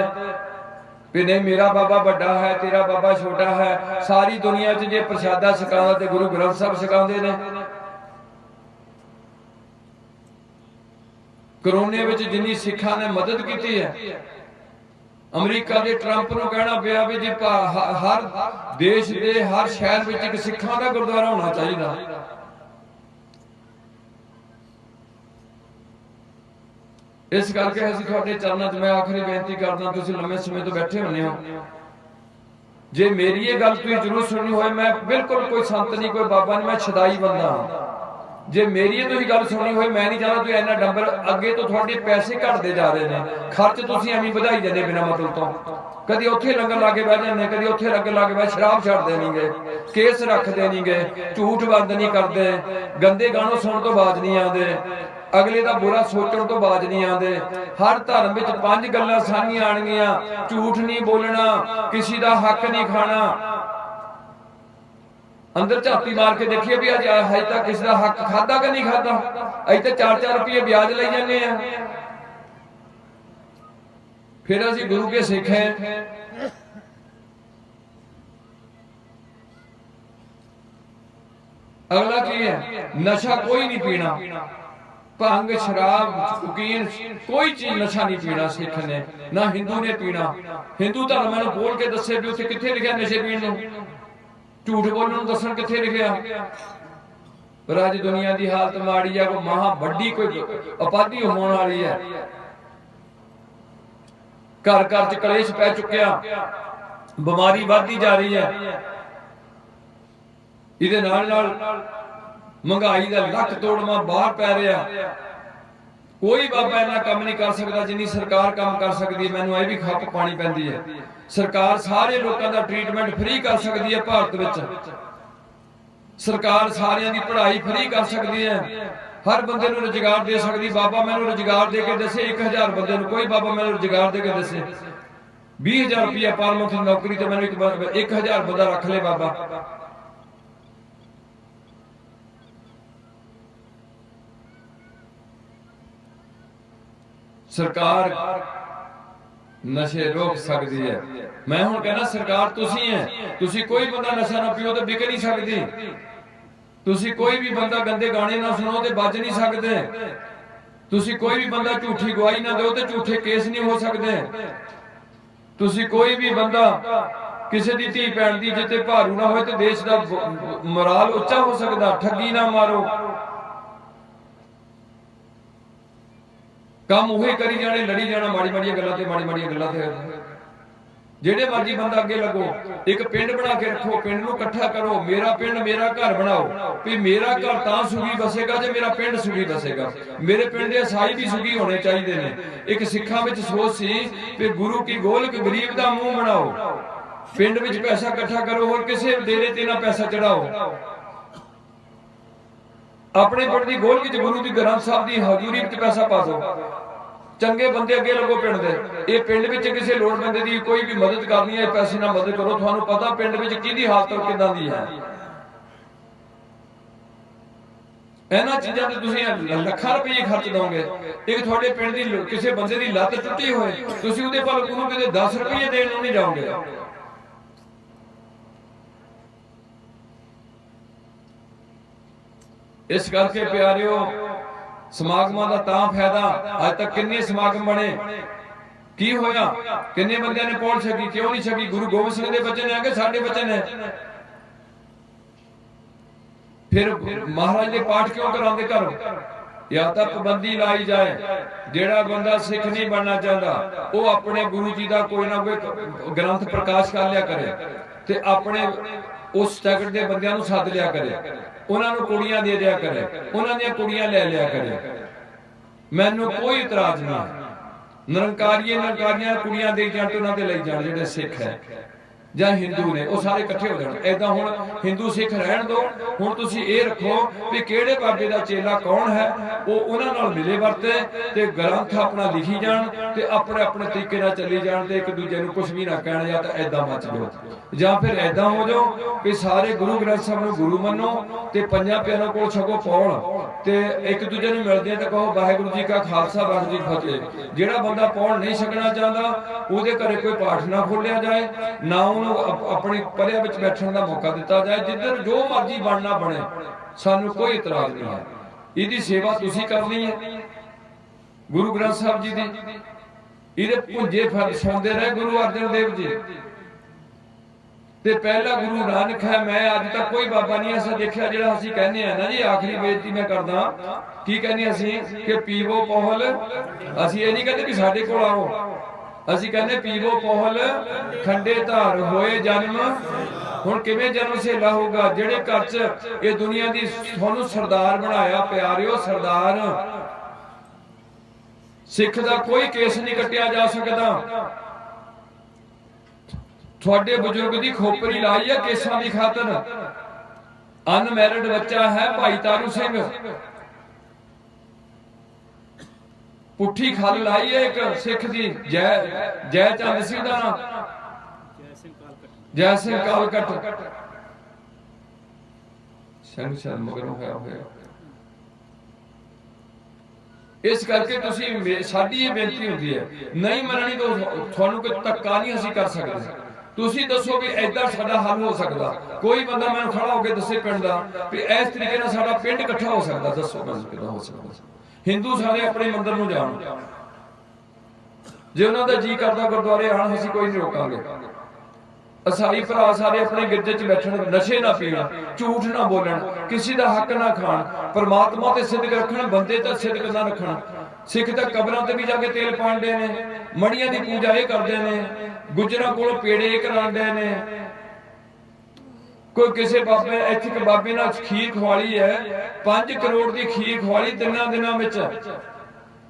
ਵੀ ਨਹੀਂ ਮੇਰਾ ਬਾਬਾ ਵੱਡਾ ਹੈ, ਤੇਰਾ ਬਾਬਾ ਛੋਟਾ ਹੈ। ਸਾਰੀ ਦੁਨੀਆ 'ਚ ਜੇ ਪ੍ਰਸ਼ਾਦਾ ਛਕਾਉਂਦਾ ਤੇ ਗੁਰੂ ਗ੍ਰੰਥ ਸਾਹਿਬ ਛਕਾਉਂਦੇ ਨੇ। ਕਰੋਨੇ ਵਿੱਚ ਜਿੰਨੀ ਸਿੱਖਾਂ ਨੇ ਮਦਦ ਕੀਤੀ ਹੈ, अमरीका के ट्रंप नूं कहना पिया भी जी हर देश के हर शहर में एक सिखां का गुरुद्वारा होना चाहिए। इस करके असीं तुहाडे चरणों च मैं आखिरी बेनती करदा, तुसीं लंबे समय तो बैठे होने हो, जे मेरी ये गल तुसीं जरूर सुननी होए, मैं बिल्कुल कोई संत नहीं, कोई बाबा नहीं, मैं छदाई बंदा हां। जे मेरी तुसीं गल सुननी होए, मैं नहीं चाहता तुसीं इन्ना डंबर अगे तो तुहाडे पैसे घटते जा रहे हैं, खर्च तुसीं एवें वधाई जांदे बिना मतलब तो। कदी उत्थे लंगर ला के बह जांदे, कदी उत्थे लंगर ला के बह, शराब छड्डदे नहीं गए, केस रखदे नहीं गए, झूठ बंद नहीं करदे, गंदे गानों सुनण तो बाज नहीं आंदे, अगले दा बुरा सोचण तो बाज नहीं आंदे। हर धर्म विच 5 गल्लां सांझीआं आणगीआं, झूठ नहीं बोलना, किसी दा हक नहीं खाना। अंदर झाती मार के देखिए भी अज तक किसी का हक खादा कि नहीं खादा, अज तक 4-4 रुपये ब्याज ले जाने हैं। फिर असीं गुरु के सिख हैं। अगला की है, नशा कोई नहीं पीना, भंग शराब शौकीन कोई चीज नशा नहीं पीना सिख ने, ना हिंदू ने पीना। हिंदू धर्म मैनूं बोल के दसे भी उत्थे कित्थे लिखिआ नशे पीण नूं, झूठ बोलने को दसन किथे लिखिया। पर अज दुनिया की हालत माड़ी है, कोई महा वड्डी कोई आबादी होने वाली है, घर घर च कलेश पै चुकिया, बीमारी बढ़ती जा रही है, इहदे नाल महंगाई का लक तोड़वा बाहर पै रहा। कोई बाबा इन्ना काम नहीं कर सकता जिन्नी सरकार काम कर सकती है। मैनूं ये भी खप पानी पैंदी है, सरकार सारे लोगों का ट्रीटमेंट फ्री कर सकती है। भारत विच सरकार सारियां दी पढ़ाई फ्री कर सकती है, हर बंदे नूं रोजगार दे सकती। बाबा मैनूं रोजगार दे के दसे 1000 बंदे नूं, कोई बाबा मैनूं रोजगार दे के दसे 20000 रुपया पर मंथ नौकरी ते मैनूं 1000 बंदा रख ले बाबा। सरकार नशे रोक सकती है। मैं हुण कहना सरकार तुसी है, तुसी कोई बंदा नशा ना पियो तो बिक नहीं सकती, तुसी कोई भी बंदा गंदे गाने ना सुनो तो बच नहीं सकते, तुसी कोई भी बंदा झूठी गवाही ना दो तो झूठे केस नहीं हो सकते, तुसी कोई भी बंदा किसी की धी भैन की जिते भारू ना हो तो देश का मोराल उच्चा हो सकता। ठगी ना मारो, काम उहे करी जाने, लड़ी जाना माड़ी माड़िया गल्लां ते, माड़ी माड़िया गल्लां ते। जेड़े मर्जी बंदा अगे लगो, एक पिंड बना के रखो, पिंड नूं इकट्ठा करो, मेरा पिंड मेरा घर बनाओ भी मेरा घर तां सुखी बसेगा जे मेरा पिंड सुखी बसेगा। मेरे पिंड दे ईसाई भी सुखी होने चाहिए ने। एक सिखां विच सोच सी कि गुरु की गोलक गरीब दा मुंह बनाओ, पिंड विच पैसा इकट्ठा करो, होर किसी डेरे ते ना पैसा चढ़ाओ, अपने पिंड दी गोलक च गुरु दी ग्रंथ साहब दी हजूरी विच पैसा पा दो, चंगे बंदे अगे लगो पिंड दे। ये पिंड विच किसी लोड़वंद दी कोई भी मदद करनी है, पैसे नाल मदद करो। तुहानूं पता पिंड विच किहदी हालत किदां दी है। इन्हां चीज़ां ते तुसीं लाखां रुपए खर्च दोगे, एक तुहाडे पिंड दी किसी बंदे दी लत्त टुੱਟੀ होए तुसीं उहदे भल गुरु किते 10 रुपए देण नूं नहीं जाओगे। इस करके प्यारिओ समागमां दा तां फायदा, अज तक किन्ने समागम बने, की होया, किन्ने बंदे ने पहुंच सकी, क्यों नहीं सकी? गुरु गोबिंद सिंह दे बचन है कि साडे बचन है? फिर महाराज दे पाठ क्यों करांदे घर? या तां पाबंदी लाई जाए, जेड़ा बंदा सिख नहीं बनना चाहता वो अपने गुरु जी का कोई ना कोई ग्रंथ प्रकाश कर लिया करे ते अपने उस सैकट के बंदियां नूं सद लिया करे, उन्होंने कुड़ियां दे दिया करे, उन्होंने कुड़ियां ले लिया करे। मैनू कोई इतराज नहीं। निरंकारियां कुड़ियां दे जाण ते उन्हां दे लई जाण जिहड़े सिख है ਜਾਂ ਹਿੰਦੂ ਨੇ ਉਹ ਸਾਰੇ ਇਕੱਠੇ ਹੋ ਜਾਣ। ਐਦਾਂ ਹੁਣ ਹਿੰਦੂ ਸਿੱਖ ਰਹਿਣ ਦੋ। ਹੁਣ ਤੁਸੀਂ ਇਹ ਰੱਖੋ ਵੀ ਕਿਹੜੇ ਬਾਬੇ ਦਾ ਚੇਲਾ ਕੌਣ ਹੈ, ਉਹ ਉਹਨਾਂ ਨਾਲ ਮਿਲੇ ਵਰਤੇ ਤੇ ਗ੍ਰੰਥ ਆਪਣਾ ਲਿਖੀ ਜਾਣ ਤੇ ਆਪਣੇ ਆਪਣੇ ਤਰੀਕੇ ਨਾਲ ਚੱਲੀ ਜਾਣ ਤੇ ਇੱਕ ਦੂਜੇ ਨੂੰ ਕੁਝ ਵੀ ਨਾ ਕਹਿਣ, ਜਾਂ ਤਾਂ ਐਦਾਂ ਮੱਚ ਜਾਓ ਜਾਂ ਫਿਰ ਐਦਾਂ ਹੋ ਜਾਓ ਕਿ ਸਾਰੇ ਗੁਰੂ ਗ੍ਰੰਥ ਸਾਹਿਬ ਨੂੰ ਗੁਰੂ ਮੰਨੋ ਤੇ ਪੰਜਾਂ ਪਿਆਰਿਆਂ ਕੋਲ ਛਕੋ ਪੌਣ ਤੇ ਇੱਕ ਦੂਜੇ ਨੂੰ ਮਿਲਦੇ ਤੇ ਕਹੋ ਵਾਹਿਗੁਰੂ ਜੀ ਕਾ ਖਾਲਸਾ ਵਾਹਿਗੁਰੂ ਜੀ ਕੀ ਫਤਿਹ। ਜਿਹੜਾ ਬੰਦਾ ਪੌਣ ਨਹੀਂ ਛਕਣਾ ਚਾਹੁੰਦਾ ਉਹਦੇ ਘਰੇ ਕੋਈ ਪਾਠ ਨਾ ਖੋਲਿਆ ਜਾਏ, ਨਾ अपनी परिया विच बैठण दा मौका दिता जाए। जिधर जो मर्जी बनना बने, सानू कोई इतराज नहीं है। इहदी सेवा तुसी करनी है गुरु ग्रंथ साहब जी दी। इहदे भुंजे सुनते रहे गुरु अर्जन देव जी ते पहला गुरु नानक है। मैं अज तक कोई बाबा नहीं ऐसा देखा जिहड़ा असीं कहने आ ना जी, आखिरी बेनती मैं करदा की कहने असीं कि पीवो पौहल। असीं ये नहीं कहते कि साडे कोल आओ, ਅਸੀਂ ਕਹਿੰਦੇ ਪੀਵੋ ਪੋਹਲ ਖੰਡੇ ਧਾਰ ਹੋਏ ਜਨਮ। ਹੁਣ ਕਿਵੇਂ ਜਨਮ ਸਹੇਲਾ ਹੋਊਗਾ ਜਿਹੜੇ ਘਰ 'ਚ ਇਹ ਦੁਨੀਆ ਦੀ ਤੁਹਾਨੂੰ ਸਰਦਾਰ ਬਣਾਇਆ ਪਿਆਰਿਓ। ਸਰਦਾਰ ਸਿੱਖ ਦਾ ਕੋਈ ਕੇਸ ਨਹੀਂ ਕੱਟਿਆ ਜਾ ਸਕਦਾ। ਤੁਹਾਡੇ ਬਜ਼ੁਰਗ ਦੀ ਖੋਪਰੀ ਲਾਈ ਹੈ ਕੇਸਾਂ ਦੀ ਖਾਤਰ। ਅਨਮੈਰਿਡ ਬੱਚਾ ਹੈ ਭਾਈ ਤਾਰੂ ਸਿੰਘ, पुठी खल लाई है एक सिख दी जय चंद सिंह दा नाम, जय सिंह कालकट संग मगरों होया होया। इस करके तुसी साडी ये बेनती हुंदी है, नहीं मननी तो तुहानू कोई धक्का नहीं असीं कर सकदे। तुसी दसो भी ऐदा साडा हल हो सकदा। कोई बंदा मैनूं खड़ा होके दसे पिंड दा भी इस तरीके नाल साडा पिंड इकट्ठा हो सकदा, दसो मैनूं किदां हो सकदा। हिंदू सारे अपने मंदिर में जान, जे उन्होंने जी करता गुरुद्वारे आन, असीं कोई नहीं रोकांगे। ईसाई भरा सारे अपने गिरजे च बैठण, नशे ना पीण, झूठ ना बोलन, किसी का हक ना खाण, परमात्मा ते सिद्ध रखण, बंदे ते सिद्ध ना रखण। सिख तां कबरां ते भी जाके तेल पांदे ने, मड़ियां दी पूजा ये करदे ने, गुजरां कोलों पेड़े करांदे ने। कोई किसी बाबे इत्थे एक बाबे ने खीर खवाली है, 5 करोड़ की खीर खवाली 3 दिनों में,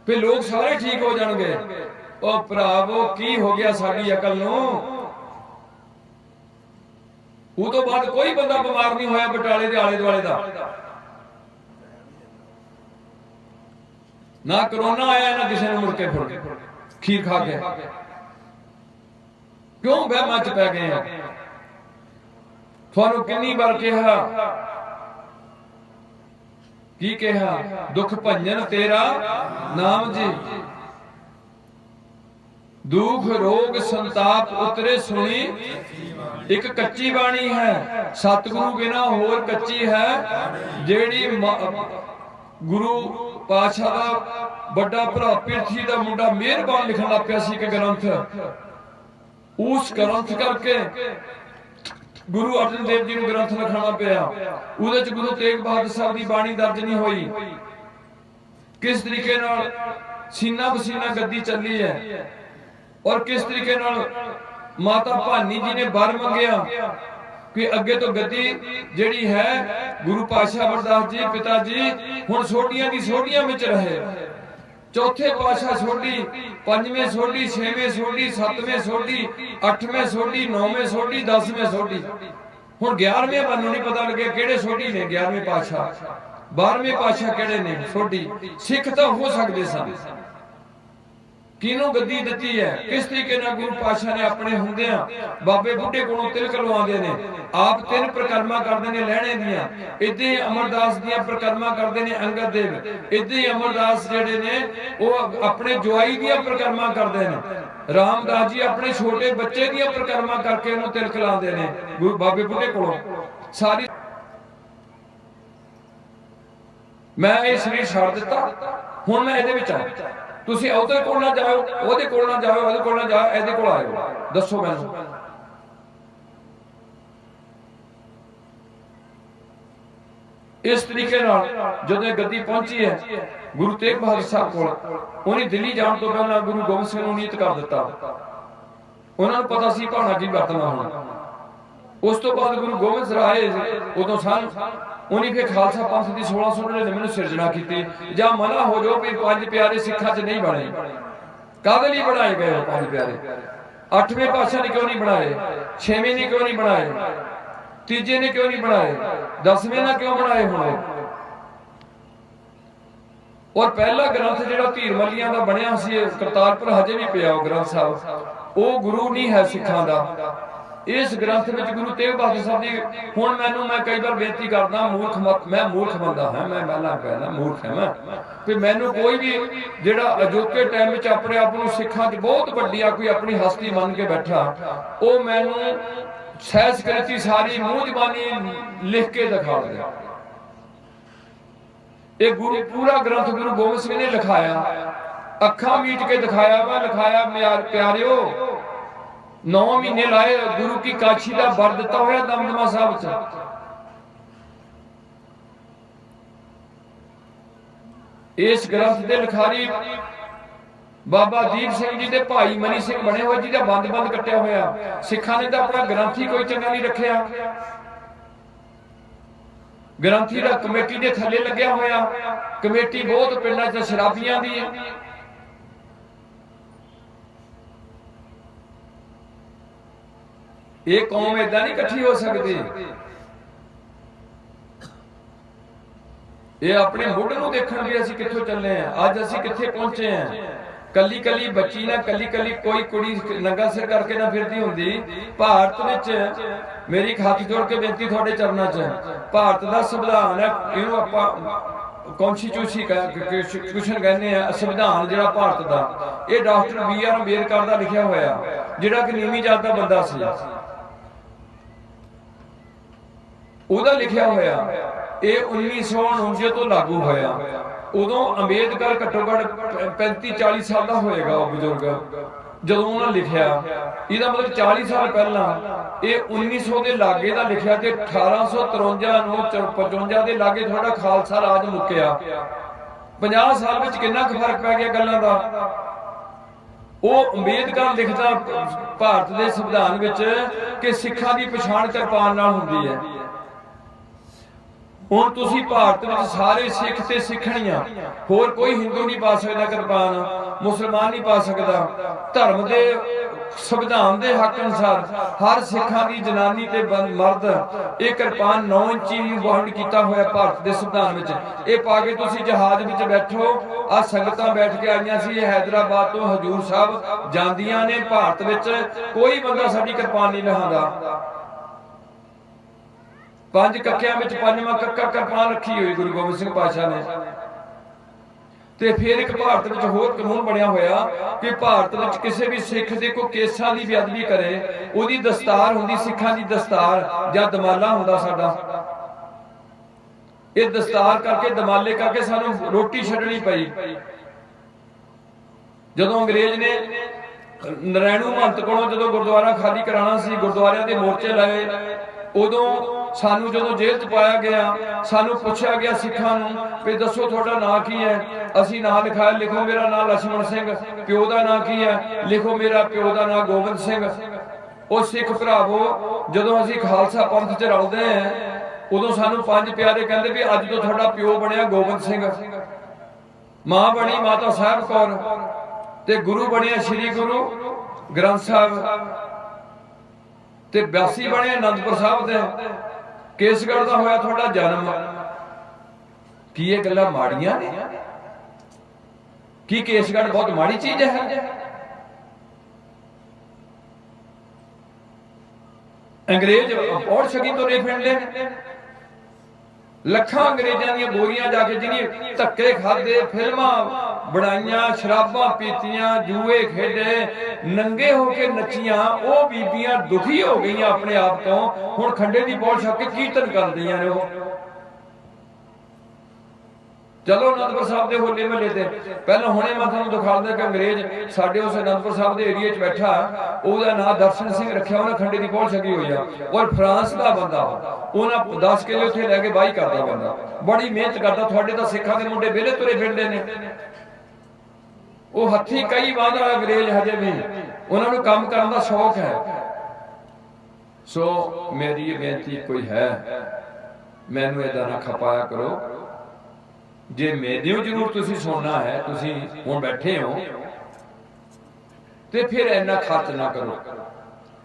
फिर लोग सारे ठीक हो जाएंगे। ओ भरावो की हो गया साडी अकल नूं। उस तो बाद कोई बंदा बीमार नहीं होया बटाले दे आले दुआले दा, ना कोरोना आया ना किसी ने मुड़ के फिर खीर खा के। क्यों वहमां च पै गए हैं? थानू कितनी बार कहा की कहा दुख भंजन तेरा नाम जी, दुख रोग संताप उतरे सुनी एक कच्ची बाणी है। सतगुरु बिना होर कच्ची है। जेड़ी गुरु पातशाह दा बड़ा भरा पिरथी दा मुंडा मेहरबान लिखण लग पिया सी कि ग्रंथ, उस ग्रंथ करके गुरु अर्जन देव जी को ग्रंथ लिखना पिया। उहदे च गुरु तेग बहादुर साहब की बाणी दर्ज नहीं हुई। किस तरीके नाल सीना बसीना गद्दी चली है और किस तरीके नाल माता भानी जी ने वर मंगया कि अगे तो गद्दी जिहड़ी है गुरु पातशाह अमरदास जी पिता जी हुण सोडियां दी सोडियां विच रहे। चौथे पातशाह सोडी, 5वें सोडी, 6वें सोडी, 7वें सोडी, 8वें सोडी, 9वें सोडी, 10वें सोडी। हुण 11वें बानू नहीं पता लगे किहड़े सोडी ने 11वें पातशाह, 12वें पातशाह किहड़े ने सोडी। सिख तां हो सकदे सन, किनू गद्दी दित्ती है, किस तरीके नाल गुरु पातशाह ने अपने हुंदियां बाबे बुढ़े कोलों तिलक लवाउंदे ने। आप 3 प्रकरमा करदे ने लहणे दियां, इदां ही अमरदास दियां प्रकरमा करदे ने अंगद देव, इदां ही अमरदास जिहड़े ने ओह अपने जवाई दियां प्रकरमा करदे ने। रामदास जी अपने छोटे बच्चे दियां प्रकरमा करके उहनूं तिलक लाउंदे ने गुरु बाबे बुढ़े कोलों। सारी मैं ये शरीर छड्ड दित्ता, हुण मैं इहदे विच आ। तुसी उहदे कोल ना जाओ, ओहदे कोल ना जाओ, ओहदे कोल ना जाओ, इहदे कोल आओ। दसो मैनूं इस तरीके नाल जदों गद्दी पहुंची है गुरु तेग बहादुर साहब कोल, उन्हें दिल्ली जाण तो पहला गुरु गोबिंद सिंह नूं नीत कर दिता। उन्हां नूं पता सी भाणा की वरतना होना। ਉਸ ਤੋਂ ਬਾਅਦ ਗੁਰੂ ਗੋਬਿੰਦ ਸਿੰਘ ਆਏ ਉਦੋਂ ਸਨ, ਉਹਨੇ ਫਿਰ ਖਾਲਸਾ ਪੰਥ ਦੀ 1699 ਸਿਰਜਣਾ ਕੀਤੀ। ਜਾਂ ਮਨਾ ਹੋ ਜਾਓ ਵੀ ਪੰਜ ਪਿਆਰੇ ਸਿੱਖਾਂ 'ਚ ਨਹੀਂ ਬਣੇ, ਕਾਹਦੇ ਲਈ ਬਣਾਏ ਗਏ ਉਹ ਪੰਜ ਪਿਆਰੇ? 8ਵੇਂ ਪਾਤਸ਼ਾਹ ਨੇ ਕਿਉਂ ਨਹੀਂ ਬਣਾਏ? 6ਵੇਂ ਨੇ ਕਿਉਂ ਨਹੀਂ ਬਣਾਏ? ਤੀਜੇ ਨੇ ਕਿਉਂ ਨਹੀਂ ਬਣਾਏ? 10ਵੇਂ ਨੇ ਕਿਉਂ ਬਣਾਏ ਹੁਣ? ਔਰ ਪਹਿਲਾ ਗ੍ਰੰਥ ਜਿਹੜਾ ਧੀਰ ਮੱਲੀਆਂ ਦਾ ਬਣਿਆ ਸੀ, ਕਰਤਾਰਪੁਰ ਹਜੇ ਵੀ ਪਿਆ ਉਹ ਗ੍ਰੰਥ ਸਾਹਿਬ, ਉਹ ਗੁਰੂ ਨਹੀਂ ਹੈ ਸਿੱਖਾਂ ਦਾ। ਇਸ ਗ੍ਰੰਥ ਵਿੱਚ ਗੁਰੂ ਤੇਗ ਬਹਾਦਰ ਸਾਹਿਬ ਦੀ, ਹੁਣ ਮੈਂ ਕਈ ਵਾਰ ਬੇਨਤੀ ਕਰਦਾ, ਮੈਂ ਮੂਰਖ ਬੰਦਾ ਹਾਂ, ਮੈਂ ਪਹਿਲਾਂ ਕਹਿੰਦਾ ਮੂਰਖ ਹਾਂ ਮੈਂ, ਕਿ ਮੈਨੂੰ ਕੋਈ ਵੀ ਜਿਹੜਾ ਅਜੋਕੇ ਟਾਈਮ ਵਿੱਚ ਆਪਣੇ ਆਪ ਨੂੰ ਸਿੱਖਾਂ 'ਚ ਬਹੁਤ ਵੱਡੀ ਕੋਈ ਆਪਣੀ ਹਸਤੀ ਮੰਨ ਕੇ ਬੈਠਾ, ਉਹ ਮੈਨੂੰ ਸਹਿਸਕ੍ਰਿਤੀ ਸਾਰੀ ਮੂੰਹ ਜ਼ਬਾਨੀ ਲਿਖ ਕੇ ਦਿਖਾ ਦਿਆ। ਇਹ ਗੁਰੂ ਪੂਰਾ ਗ੍ਰੰਥ ਗੁਰੂ ਗੋਬਿੰਦ ਸਿੰਘ ਨੇ ਲਿਖਾਇਆ, ਅੱਖਾਂ ਮੀਟ ਕੇ ਦਿਖਾਇਆ ਵਾ, ਲਿਖਾਇਆ ਪਿਆਰਿਓ 9 ਮਹੀਨੇ ਲਾਏ ਗੁਰੂ ਕੀ ਕਾਸ਼ੀ ਦਾ ਵਰ ਦਿੱਤਾ ਹੋਇਆ ਦਮਦਮਾ ਸਾਹਿਬ 'ਚ। ਇਸ ਗ੍ਰੰਥ ਦੇ ਲਿਖਾਰੀ ਬਾਬਾ ਦੀਪ ਸਿੰਘ ਜੀ ਦੇ ਭਾਈ ਮਨੀ ਸਿੰਘ ਬਣੇ ਹੋਏ, ਜਿਹਦਾ ਬੰਦ ਕੱਟਿਆ ਹੋਇਆ। ਸਿੱਖਾਂ ਨੇ ਤਾਂ ਆਪਣਾ ਗ੍ਰੰਥ ਹੀ ਕੋਈ ਚੰਗਾ ਨਹੀਂ ਰੱਖਿਆ, ਗ੍ਰੰਥੀ ਦਾ ਕਮੇਟੀ ਦੇ ਥੱਲੇ ਲੱਗਿਆ ਹੋਇਆ। ਕਮੇਟੀ ਬਹੁਤ ਪਿੰਡਾਂ 'ਚ ਸ਼ਰਾਬੀਆਂ ਦੀ ਹੈ। ਇਹ ਕੌਮ ਏਦਾਂ ਨਹੀਂ ਇਕੱਠੀ ਹੋ ਸਕਦੀ। ਇਹ ਆਪਣੇ ਮੁੱਢ ਨੂੰ ਦੇਖਣ ਵੀ ਅਸੀਂ ਕਿੱਥੋਂ ਚੱਲੇ ਆ, ਅੱਜ ਅਸੀਂ ਕਿੱਥੇ ਪਹੁੰਚੇ ਆ। ਕੱਲੀ ਕੱਲੀ ਬੱਚੀ ਨਾ, ਕੱਲੀ ਕੱਲੀ ਕੋਈ ਕੁੜੀ ਨੰਗਾ ਸਿਰ ਕਰਕੇ ਨਾ ਫਿਰਦੀ ਹੁੰਦੀ। ਭਾਰਤ ਵਿੱਚ ਮੇਰੀ ਹੱਥ ਜੋੜ ਕੇ ਬੇਨਤੀ ਤੁਹਾਡੇ ਚਰਨਾਂ 'ਚ, ਭਾਰਤ ਦਾ ਸੰਵਿਧਾਨ ਹੈ, ਇਹਨੂੰ ਆਪਾਂ ਕਨਸਟੀਟਿਊਸ਼ਨ ਕਹਿੰਦੇ ਆ, ਸੰਵਿਧਾਨ ਜਿਹੜਾ ਭਾਰਤ ਦਾ, ਇਹ ਡਾਕਟਰ B.R. ਅੰਬੇਦਕਰ ਦਾ ਲਿਖਿਆ ਹੋਇਆ, ਜਿਹੜਾ ਕਿ ਨੀਵੀਂ ਜਾਤ ਦਾ ਬੰਦਾ ਸੀ, ਉਹਦਾ ਲਿਖਿਆ ਹੋਇਆ। ਇਹ 1949 ਤੋਂ ਲਾਗੂ ਹੋਇਆ। ਉਦੋਂ ਅੰਬੇਦਕਰ ਘੱਟੋ ਘੱਟ 35-40 ਸਾਲ ਦਾ ਹੋਏਗਾ ਉਹ ਬਜ਼ੁਰਗ, ਜਦੋਂ ਉਹਨਾਂ ਲਿਖਿਆ। ਇਹਦਾ ਮਤਲਬ 40 ਸਾਲ ਪਹਿਲਾਂ, ਇਹ 1900 ਦੇ ਲਾਗੇ ਦਾ ਲਿਖਿਆ ਤੇ 1853 ਨੂੰ 55 ਦੇ ਲਾਗੇ ਤੁਹਾਡਾ ਖਾਲਸਾ ਰਾਜ ਮੁੱਕਿਆ। 50 ਸਾਲ ਵਿੱਚ ਕਿੰਨਾ ਕੁ ਫਰਕ ਪੈ ਗਿਆ ਗੱਲਾਂ ਦਾ। ਉਹ ਅੰਬੇਦਕਰ ਲਿਖਦਾ ਭਾਰਤ ਦੇ ਸੰਵਿਧਾਨ ਵਿੱਚ ਕਿ ਸਿੱਖਾਂ ਦੀ ਪਛਾਣ ਕਿਰਪਾਨ ਨਾਲ ਹੁੰਦੀ ਹੈ। ਹੁਣ ਤੁਸੀਂ ਭਾਰਤ ਵਿੱਚ ਸਾਰੇ ਸਿੱਖ ਤੇ ਸਿੱਖਣੀਆਂ, ਹੋਰ ਕੋਈ ਹਿੰਦੂ ਨਹੀਂ ਪਾ ਸਕਦਾ ਕਿਰਪਾਨ, ਮੁਸਲਮਾਨ ਨਹੀਂ ਪਾ ਸਕਦਾ। ਧਰਮ ਦੇ ਸੰਵਿਧਾਨ ਦੇ ਹੱਕ ਅਨੁਸਾਰ ਹਰ ਸਿੱਖਾਂ ਦੀ ਜਨਾਨੀ ਤੇ ਮਰਦ ਇਹ ਕਿਰਪਾਨ 9 ਇੰਚੀ ਨੂੰ ਵੰਡ ਕੀਤਾ ਹੋਇਆ ਭਾਰਤ ਦੇ ਸੰਵਿਧਾਨ ਵਿੱਚ। ਇਹ ਪਾ ਕੇ ਤੁਸੀਂ ਜਹਾਜ਼ ਵਿੱਚ ਬੈਠੋ। ਆ ਸੰਗਤਾਂ ਬੈਠ ਕੇ ਆਈਆਂ ਸੀ, ਇਹ ਹੈਦਰਾਬਾਦ ਤੋਂ ਹਜੂਰ ਸਾਹਿਬ ਜਾਂਦੀਆਂ ਨੇ। ਭਾਰਤ ਵਿੱਚ ਕੋਈ ਬੰਦਾ ਸਾਡੀ ਕਿਰਪਾਨ ਨਹੀਂ ਲਹਾਉਂਦਾ। 5 ਕੱਕਿਆਂ ਵਿੱਚ 5ਵਾਂ ਕੱਕਾ ਕਿਰਪਾਨ ਰੱਖੀ ਹੋਈ ਗੁਰੂ ਗੋਬਿੰਦ ਸਿੰਘ ਪਾਤਸ਼ਾਹ ਨੇ। ਤੇ ਫਿਰ ਇੱਕ ਭਾਰਤ ਵਿੱਚ ਹੋਰ ਕਾਨੂੰਨ ਬਣਿਆ ਹੋਇਆ ਕਿ ਭਾਰਤ ਵਿੱਚ ਕਿਸੇ ਵੀ ਸਿੱਖ ਦੇ ਕੋਈ ਕੇਸਾਂ ਦੀ ਬੇਅਦਬੀ ਕਰੇ, ਉਹਦੀ ਦਸਤਾਰ ਹੁੰਦੀ, ਸਿੱਖਾਂ ਦੀ ਦਸਤਾਰ ਜਾਂ ਦਮਾਲਾ ਹੁੰਦਾ ਸਾਡਾ, ਇਹ ਦਸਤਾਰ ਕਰਕੇ ਦਮਾਲੇ ਕਰਕੇ ਸਾਨੂੰ ਰੋਟੀ ਛੱਡਣੀ ਪਈ। ਜਦੋਂ ਅੰਗਰੇਜ਼ ਨੇ ਨਰੈਣੂ ਮਹੰਤ ਕੋਲੋਂ ਜਦੋਂ ਗੁਰਦੁਆਰਾ ਖਾਲੀ ਕਰਾਉਣਾ ਸੀ, ਗੁਰਦੁਆਰਿਆਂ ਦੇ ਮੋਰਚੇ ਲਾਏ, ਉਦੋਂ ਸਾਨੂੰ ਜਦੋਂ ਜੇਲ੍ਹ 'ਚ ਪਾਇਆ ਗਿਆ, ਸਾਨੂੰ ਪੁੱਛਿਆ ਗਿਆ ਸਿੱਖਾਂ ਨੂੰ ਵੀ ਦੱਸੋ ਤੁਹਾਡਾ ਨਾਂ ਕੀ ਹੈ। ਅਸੀਂ ਨਾਂ ਲਿਖਾਇਆ, ਲਿਖੋ ਮੇਰਾ ਨਾਂ ਲਛਮਣ ਸਿੰਘ। ਪਿਓ ਦਾ ਨਾਂ ਕੀ ਹੈ? ਲਿਖੋ ਮੇਰਾ ਪਿਓ ਦਾ ਨਾਂ ਗੋਬਿੰਦ ਸਿੰਘ। ਉਹ ਸਿੱਖ ਭਰਾਵੋ, ਜਦੋਂ ਅਸੀਂ ਖਾਲਸਾ ਪੰਥ 'ਚ ਰਲਦੇ ਹਾਂ, ਉਦੋਂ ਸਾਨੂੰ 5 ਪਿਆਰੇ ਕਹਿੰਦੇ ਵੀ ਅੱਜ ਤੋਂ ਤੁਹਾਡਾ ਪਿਓ ਬਣਿਆ ਗੋਬਿੰਦ ਸਿੰਘ, ਮਾਂ ਬਣੀ ਮਾਤਾ ਸਾਹਿਬ ਕੌਰ, ਤੇ ਗੁਰੂ ਬਣਿਆ ਸ੍ਰੀ ਗੁਰੂ ਗ੍ਰੰਥ ਸਾਹਿਬ, ਤੇ 82 ਬਣੇ ਅਨੰਦਪੁਰ ਸਾਹਿਬ ਦੇ। ਕੇਸਗੜ੍ਹ ਦਾ ਹੋਇਆ ਤੁਹਾਡਾ ਜਨਮ। ਕੀ ਇਹ ਗੱਲਾਂ ਮਾੜੀਆਂ ਨੇ? ਕੀ ਕੇਸਗੜ੍ਹ ਬਹੁਤ ਮਾੜੀ ਚੀਜ਼ ਹੈ? ਅੰਗਰੇਜ਼ ਔਰ ਸ਼ਕੀ ਤੋਂ ਨਹੀਂ ਫਿਰਦੇ ਨੇ। ਲੱਖਾਂ ਅੰਗਰੇਜ਼ਾਂ ਦੀਆਂ ਬੋਰੀਆਂ ਜਾ ਕੇ ਜਿਹਨੇ ਧੱਕੇ ਖਾਦੇ, ਫਿਲਮਾਂ ਬਣਾਈਆਂ, ਸ਼ਰਾਬਾਂ ਪੀਤੀਆਂ, ਜੂਏ ਖੇਡੇ, ਨੰਗੇ ਹੋ ਕੇ ਨੱਚੀਆਂ, ਉਹ ਬੀਬੀਆਂ ਦੁਖੀ ਹੋ ਗਈਆਂ ਆਪਣੇ ਆਪ ਤੋਂ। ਹੁਣ ਖੰਡੇ ਦੀ ਪੌੜ ਛੱਕ ਕੇ ਕੀਰਤਨ ਕਰਦੀਆਂ ਨੇ ਉਹ। ਚਲੋ ਅਨੰਦਪੁਰ ਸਾਹਿਬ ਦੇ ਹੋਲੇ ਮਹੱਲੇ ਤੇ ਪਹਿਲਾਂ ਹੁਣੇ ਮੈਂ ਤੁਹਾਨੂੰ ਦਿਖਾਉਂਦਾ ਕਿ ਅੰਗਰੇਜ਼ ਸਾਡੇ ਉਸ ਅਨੰਦਪੁਰ ਸਾਹਿਬ ਦੇ ਏਰੀਏ 'ਚ ਬੈਠਾ, ਉਹਦਾ ਨਾਂ ਦਰਸ਼ਨ ਸਿੰਘ ਰੱਖਿਆ, ਉਹਨੇ ਖੰਡੇ ਦੀ ਪੌੜ ਛਕੀ ਹੋਈ ਆ। ਔਰ ਫਰਾਂਸ ਦਾ ਬੰਦਾ, ਉਹਨਾਂ 10 ਕਿੱਲੇ ਉੱਥੇ ਲੈ ਕੇ ਬਾਈ ਕਰਦਾ ਬੰਦਾ, ਬੜੀ ਮਿਹਨਤ ਕਰਦਾ। ਤੁਹਾਡੇ ਤਾਂ ਸਿੱਖਾਂ ਦੇ ਮੁੰਡੇ ਵਿਹਲੇ ਤੁਰੇ ਫਿਰਦੇ ਨੇ। ਉਹ ਹੱਥੀਂ ਕਈ ਵਾਂਦਾ ਅੰਗਰੇਜ਼ ਹਜੇ ਵੀ, ਉਹਨਾਂ ਨੂੰ ਕੰਮ ਕਰਨ ਦਾ ਸ਼ੌਕ ਹੈ। सो मेरी ये बेनती कोई है, मैनू इदा ना खपाया करो। जे मेरे जरूर तुसी सुनना है, तुसी हुण बैठे हो ते फिर इन्ना खर्च ना करो,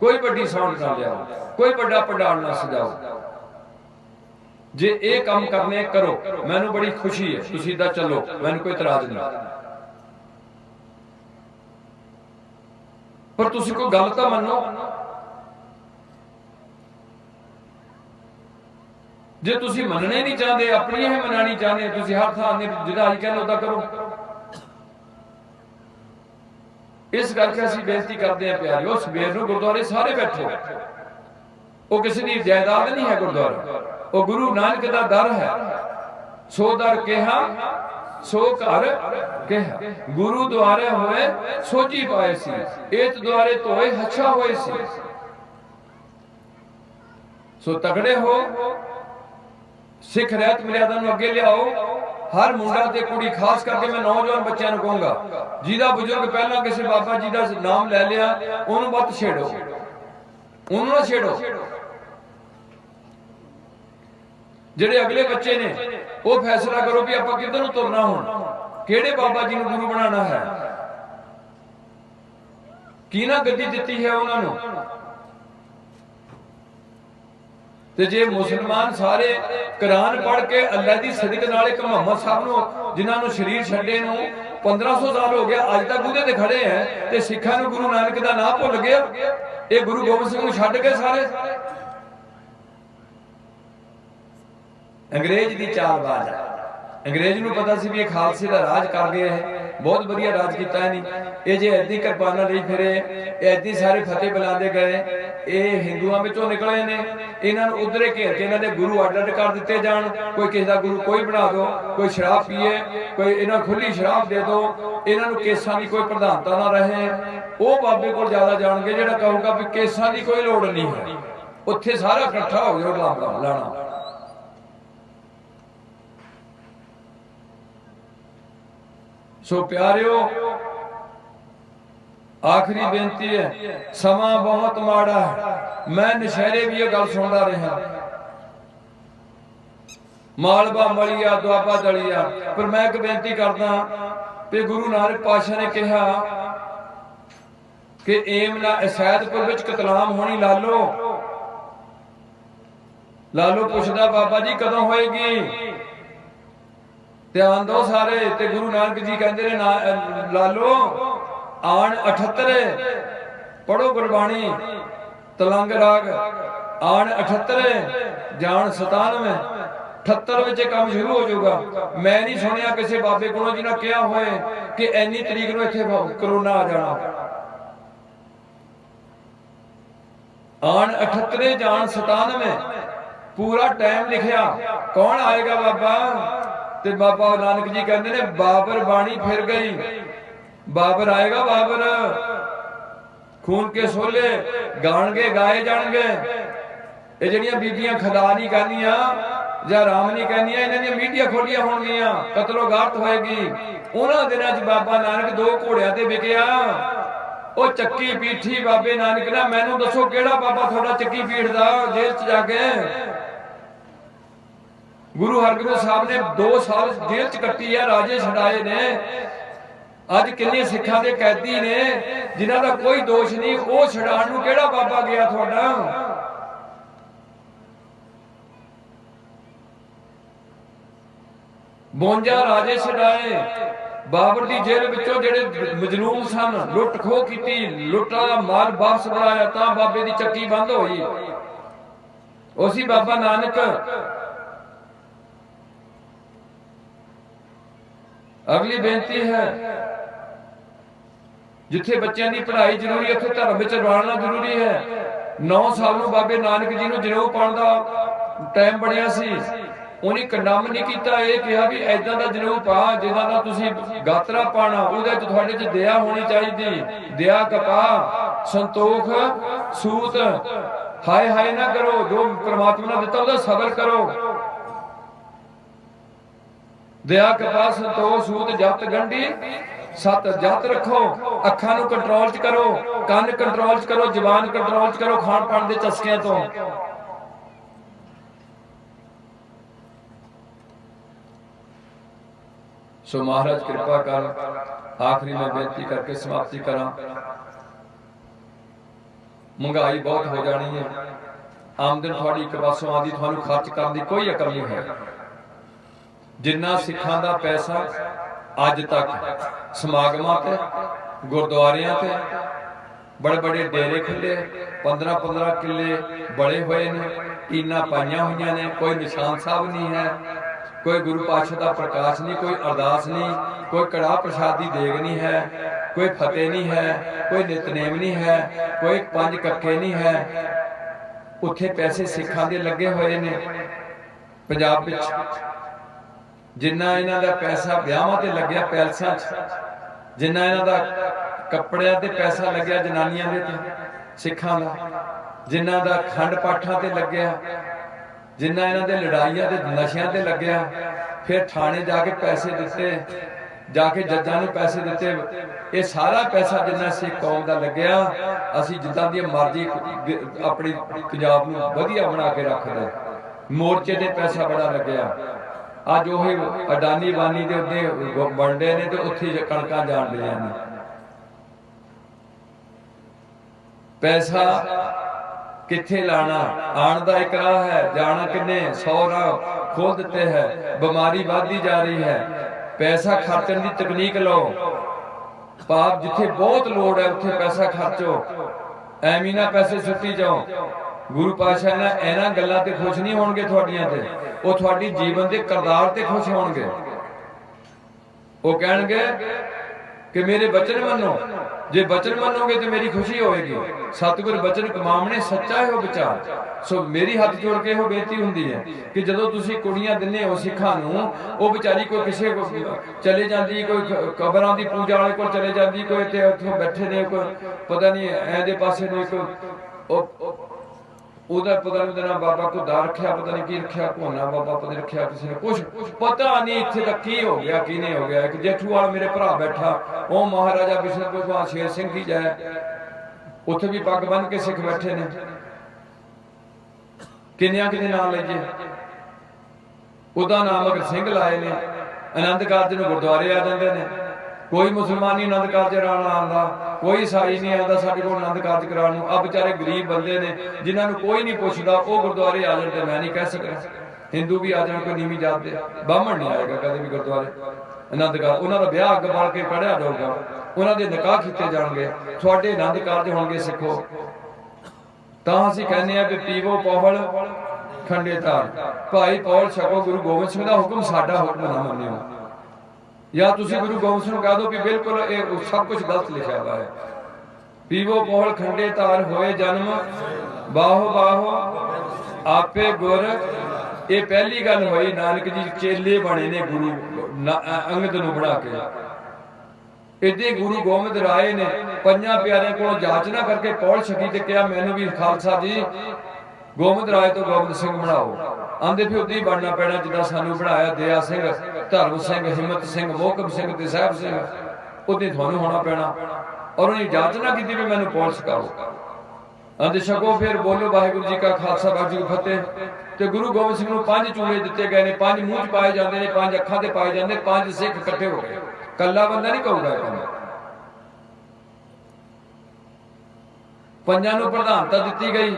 कोई बड़ी साउंड ना लियाओ, कोई बड़ा पंडाल ना सजाओ। जे ये काम करने करो, मैनू बड़ी खुशी है, तुसी इदा चलो, मैनू कोई इतराज नहीं। पर तुसी कोई गल तां मनो। जे तुसी मनने नहीं चाहते, अपनी ही मनानी चाहते, तुसी हर थां जिहदा अज कहने उदा करो। इस करके असीं बेनती करते हैं प्यारिओ, सवेर नूं गुरुद्वारे सारे बैठो। वो किसी की जायदाद नहीं है गुरुद्वारा, वो गुरु नानक दा दर है। सो दर कहा सो घर कहा, गुरु द्वारे होए सोची पाए सी, एत द्वारे तोए हच्छा होए सी। सो तगड़े हो, सिख रहत मर्यादा नूं अगे लियाओ। हर मुंडा ते कुड़ी, खास करके मैं नौजवान बच्चों को कहूंगा, जिहदा बुजुर्ग पहला किसी बाबा जी का नाम ले लिया, उन्होंने मत छेड़ो, उन्होंने ना छेड़ो। जिहड़े अगले बच्चे ने वो फैसला करो भी आपां किधर नूं तुरना, हुण किहड़े बाबा जी नूं गुरु बनाना है, की ना गद्दी दित्ती है उन्होंने। ते जे मुसलमान सारे कुरान पढ़ के अल्लाह दी सदिक नाल एक मुहम्मद साहब नूं, जिन्हां नूं शरीर छड्डे नूं 1500 साल हो गया, अज तक उहदे ते खड़े हैं, ते सिखां नूं गुरु नानक दा नाम भुल गया। ये गुरु गोबिंद सिंह नूं छड्ड के सारे अंग्रेज दी चालबाज है। अंग्रेज नूं पता सी भी ये खालसे दा राज कर गए है, बहुत वधिया राज कीता है। नहीं ये जे ऐदी किरपाना नहीं फिरे, ऐदी सारे फतेह बुलाते गए, ये हिंदुओं विचों निकले ने। इन्हां नूं उधरे घेर के इन्हां दे गुरु अड्ड अड्ड कर दिते जाण, कोई किसी दा गुरु कोई बना दो, कोई शराब पिए, कोई इन्हां खुली शराब दे दो, इन्हां नूं केसां दी कोई प्रधानता ना रहे। वो बाबे कोल ज्यादा जाणगे जिहड़ा कहूगा भी केसां दी कोई लोड़ नहीं है, उत्थे सारा इकट्ठा हो जाओ लाना। सो प्यारिओ, आखिरी बेनती है, समा बहुत माड़ा है। मैं नशहरे भी ये गल सुनता रहा, मालवा मलिया दुआबा दलिया, पर मैं एक बेनती करदा कि गुरु नानक पातशाह ने कहा कि एमना सैदपुर विच कतलाम होनी, लालो लालो पुछदा बाबा जी कदों होएगी, ध्यान दो सारे। ते गुरु नानक जी कहते ने लालो आन 78, पढ़ो गुरबाणी तलंग राग, आन 78 जान 97, 78 विच काम शुरू हो जाऊगा। मैं नहीं सुनिया किसी बाबे को जिन्हें कहा होए कि इन्नी तरीक नूं इत्थे करोना आ जाना। आन 78 जान 97 पूरा टाइम लिखिया, कौन आएगा बाबा? ते बाबा नानक जी कहते ने बाबर बाणी फिर गई, बाबर आएगा, बाबर खून के सोले गाणगे गाए जाणगे। ये जड़ियां बीबियां खदा नहीं कहनियां जां राम नहीं कहनियां, इन्हां दी मीडिया खोलियां होणगियां, कतलो गारत होएगी। उन्हां दिनां च बाबा नानक 2 घोड़ियां ते विकिया, ओ चक्की पीठी बाबे नानक ने। मैनू दसो केड़ा बाबा थोड़ा चक्की पीठदा जेल च जाके? गुरु हरगोबिंद साहब ने 2 साल जेल च कट्टी है, राजे छड़ाए ने। अज किन्ने सिखां दे कैदी ने जिन्हां दा कोई दोष नहीं, वो छड़ाण नूं केड़ा बाबा गया तुहाडा? 52 राजे छड़ाए, बाबर दी जेल विचों जेड़े मजलूम सन, लुट खो कीती, लुटा दा माल वापस बनाया, तां बाबे दी चक्की बंद होई। उसी बाबा नानक। अगली बेनती है, जिथे बच्चों की पढ़ाई जरूरी है, उत्थे धर्म विच रवाना जरूरी है। 9 साल नूं बाबे नानक जी नूं जनेऊ पाउण दा टाइम बणिया सी, उन्हें कंडम नहीं किया। यह कहा भी ऐदा दा जनेऊ पा जिन्हां दा तुसीं गातरा पाना, उहदे च तुहाडे च दया होनी चाहिए। दया कपा संतोख सूत, हाय हाय ना करो, जो परमात्मा ने दिता उहदा सबर करो। दया कपा संतोख सूत जत गंढी सत जत रखो, अखां नूं कंट्रोल च करो, कंन कंट्रोल च करो, जबान कंट्रोल च करो खाण पाण दे चस्कियां तो। सो महाराज कृपा कर, आखिरी में बेनती करके समाप्ति करा। महंगाई बहुत हो जानी है, आमदन थोड़ी एक पासों आदि, थानू खर्च करने की कोई अकल नहीं है। जिन्ना सिखां दा पैसा अज तक समागमां ते गुरुद्वारियां ते बड़े बड़े डेरे खुले, 15-15 किले बड़े हुए ने, टीना पाइया हुई ने, कोई निशान साहब नहीं है, कोई गुरु पातशाह का प्रकाश नहीं, कोई अरदास नहीं, कोई कड़ाह प्रसादी देग नहीं है, कोई फतेह नहीं है, कोई नितनेम नहीं है, कोई 5 कक्के नहीं है। उत्थे पैसे सिखां दे लगे हुए ने। पंजाब विच जिन्ना इन्हां दा पैसा ब्याहां ते लग्या पैलसां च, जिन्ना इन्हां दा कपड़ियां ते पैसा लग्या जनानियां दे ते सिखां दा, जिन्ना दा खंड पाठां ते लग्या, जिन्ना इन्हां दे लड़ाइयां ते नशियां ते लग्या, फिर थाने जाके पैसे दिते, जाके जज्जां नूं पैसे दिते, ये सारा पैसा जिन्ना सिख कौम दा लग्या, असीं जिद्दां दी मर्जी अपनी पंजाब नूं वधिया बना के रखदे। मोर्चे ते पैसा बड़ा लग्या, अज ओही अडानी बानी दे उत्ते बनदे ने ते उत्थे कणकां जाण रहीआं ने। पैसा किथे लाना, आण दा एक राह है, जाना किन्ने 100 राह खोल दिते है। बीमारी बढ़ती जा रही है, पैसा खर्चण दी तकनीक लो, पाप जिथे बहुत लोड़ है उत्थे पैसा खर्चो, एवें ना पैसे सुट्टी जाओ। गुरु पातशाह ना इन्हां गल्लां ते खुश नहीं होणगे तुहाडियां ते, वो तुहाडी जीवन दे किरदार ते खुश होणगे। वो कहणगे कि मेरे बचन मनो, जे बचन मनोगे तो मेरी खुशी होएगी। सतगुर बचन कमावने सच्चा है वो विचार। सो मेरी हाथ जोड़ के वो बेनती हुंदी है कि जदों तुसीं कुड़ियां दिंदे हो सिखां नूं, वो बेचारी कोई किसी को चले जाती, कोई कबरां दी पूजा वाले कोल चले जाती, कोई ते उत्थों बैठे ने, कोई पता नहीं ऐदे पासे ने, कोई ਉਹਦਾ ਪਤਾ ਨਹੀਂ ਦੇਣਾ ਬਾਬਾ ਕੋ ਦਾ ਰੱਖਿਆ, ਪਤਾ ਨਹੀਂ ਕੀ ਰੱਖਿਆ, ਕੋਨਾ ਬਾਬਾ ਪਤਾ ਨਹੀਂ ਰੱਖਿਆ ਕਿਸੇ ਨੇ, ਕੁਛ ਪਤਾ ਨਹੀਂ ਇੱਥੇ ਤੱਕ ਕੀ ਹੋ ਗਿਆ ਕੀ ਨਹੀਂ ਹੋ ਗਿਆ। ਇੱਕ ਜੇਠੂ ਵਾਲਾ ਮੇਰੇ ਭਰਾ ਬੈਠਾ, ਉਹ ਮਹਾਰਾਜਾ ਬਿਸ਼ਨ ਭਗਵਾਨ ਸ਼ੇਰ ਸਿੰਘ ਜੀ ਜੈ, ਉੱਥੇ ਵੀ ਪੱਗ ਬੰਨ ਕੇ ਸਿੱਖ ਬੈਠੇ ਨੇ। ਕਿੰਨਿਆਂ ਕਿਤੇ ਨਾਂ ਲਈਏ, ਉਹਦਾ ਨਾਮ ਅਗਰ ਸਿੰਘ ਲਾਏ ਨੇ। ਆਨੰਦ ਕਾਰਜ ਨੂੰ ਗੁਰਦੁਆਰੇ ਆ ਜਾਂਦੇ ਨੇ, कोई मुसलमान नहीं आनंद कारज कराना आंदा, कोई ईसाई नहीं आता साडे कोल आनंद कारज कराने। अब बेचारे गरीब बंदे ने जिन्होंने कोई नहीं पुछदा, वो गुरुद्वारे आ जाते। मैं नहीं कह सकता हिंदू भी आ जाए, कोई नीवी जात दे, ब्राह्मण नहीं आएगा कदे भी गुरुद्वारे आनंद कारज। उन्हां दा ब्याह अग बढ़ के पढ़िया जाऊगा, उन्हां दे निकाह कीते जाणगे, तुहाडे आनंद कारज होणगे सिखो। तां असीं कहने आ कि पीवो पौहल खंडे तार, भाई पौल छको, गुरु गोबिंद सिंह दा हुक्म साडा हुक्म ना मन्निओ। या तुसी गुरु गोबिंद सिंह कह दो कि बिल्कुल ये सब कुछ गलत लिखा हुआ है। पीवो पौहल खंडे तार होए जन्म, बाहो बाहो आपे गुर। ये पहली गल हुई, नानक जी चेले बने ने गुरु अंगद नूं बना के। इदे गुरु गोबिंद राय ने 5 प्यारिਆਂ ਕੋਲੋਂ जाचना करके पौल छकी ते कहा मैनूं भी खालसा जी गोबिंद राय तो गोबिंद सिंह बनाओ। आंदे फिर उद्दी बनना पैना जिद्दां सानूं बनाया दया सिंह, धर्म सिंह, हिम्मत सिंह, मोहकम सिंह ते साहब सिंह, उद्दी तुहानूं होना पैना। और उन्हें जाचना की भी मैनूं पौल सिखाओ। आंदे छको फिर बोलो वाहिगुरू जी का खालसा वाहिगुरू जी की फतेह। ते गुरु गोबिंद सिंह नूं 5 चूड़े दिते गए ने, 5 मूँह च पाए जाते हैं, 5 अखां ते पाए जाते, 5 सिख इकट्ठे हो गए। कल्ला बंदा नहीं कहूगा कहना। 5 नूं प्रधानता दिती गई,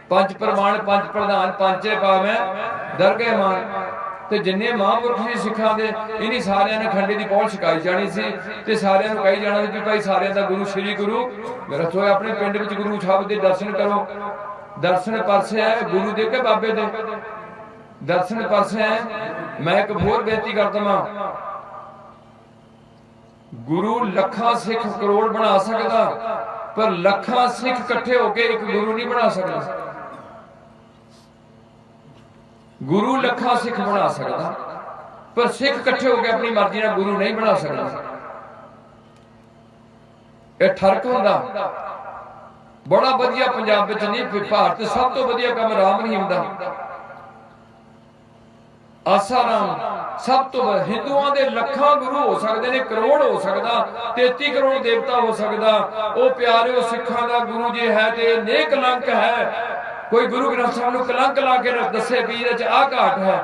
5 प्रमाण 5 प्रधान, 5 पावे दरगह मान। ते जिन्ने महापुरुष सी सिखां दे, इन्हीं सारियां ने खंडे दी पौल छकाई जानी सी ते सारियां नूं कही जाना सी कि भाई सारियां दा गुरु श्री गुरु रसोए अपने पिंड विच गुरु साहब दे दर्शन करो। दर्शन परसे है गुरु दे के बाबे दे दर्शन परसे है। मैं एक होर बेनती करदा वां, गुरु लखां सिख करोड़ बना सकदा, पर लखां सिख इकट्ठे होके एक गुरु नहीं बना सकदा। गुरु लखां सिख बना सकदा, पर सिख इकट्ठे होकर अपनी मर्जी नाल गुरु नहीं बना सकदा। यह ठरक हुंदा। बड़ा वधिया पंजाब विच नहीं, भारत सब तो वधिया काम राम रहीम दा। ਆਸਾਰਾਮ ਸਭ ਤੋਂ ਹਿੰਦੂਆਂ ਦੇ ਲੱਖਾਂ ਗੁਰੂ ਹੋ ਸਕਦੇ ਨੇ, ਕਰੋੜ ਹੋ ਸਕਦਾ, 33 ਕਰੋੜ ਦੇਵਤਾ ਹੋ ਸਕਦਾ। ਉਹ ਪਿਆਰਿਓ ਸਿੱਖਾਂ ਦਾ ਗੁਰੂ ਜੇ ਹੈ ਤੇ ਨੇਕ ਕਲੰਕ ਹੈ। ਕੋਈ ਗੁਰੂ ਗ੍ਰੰਥ ਸਾਹਿਬ ਨੂੰ ਕਲੰਕ ਲਾ ਕੇ ਦੱਸੇ ਵੀ ਇਹਦੇ ਚ ਆਹ ਘਾਟ ਹੈ।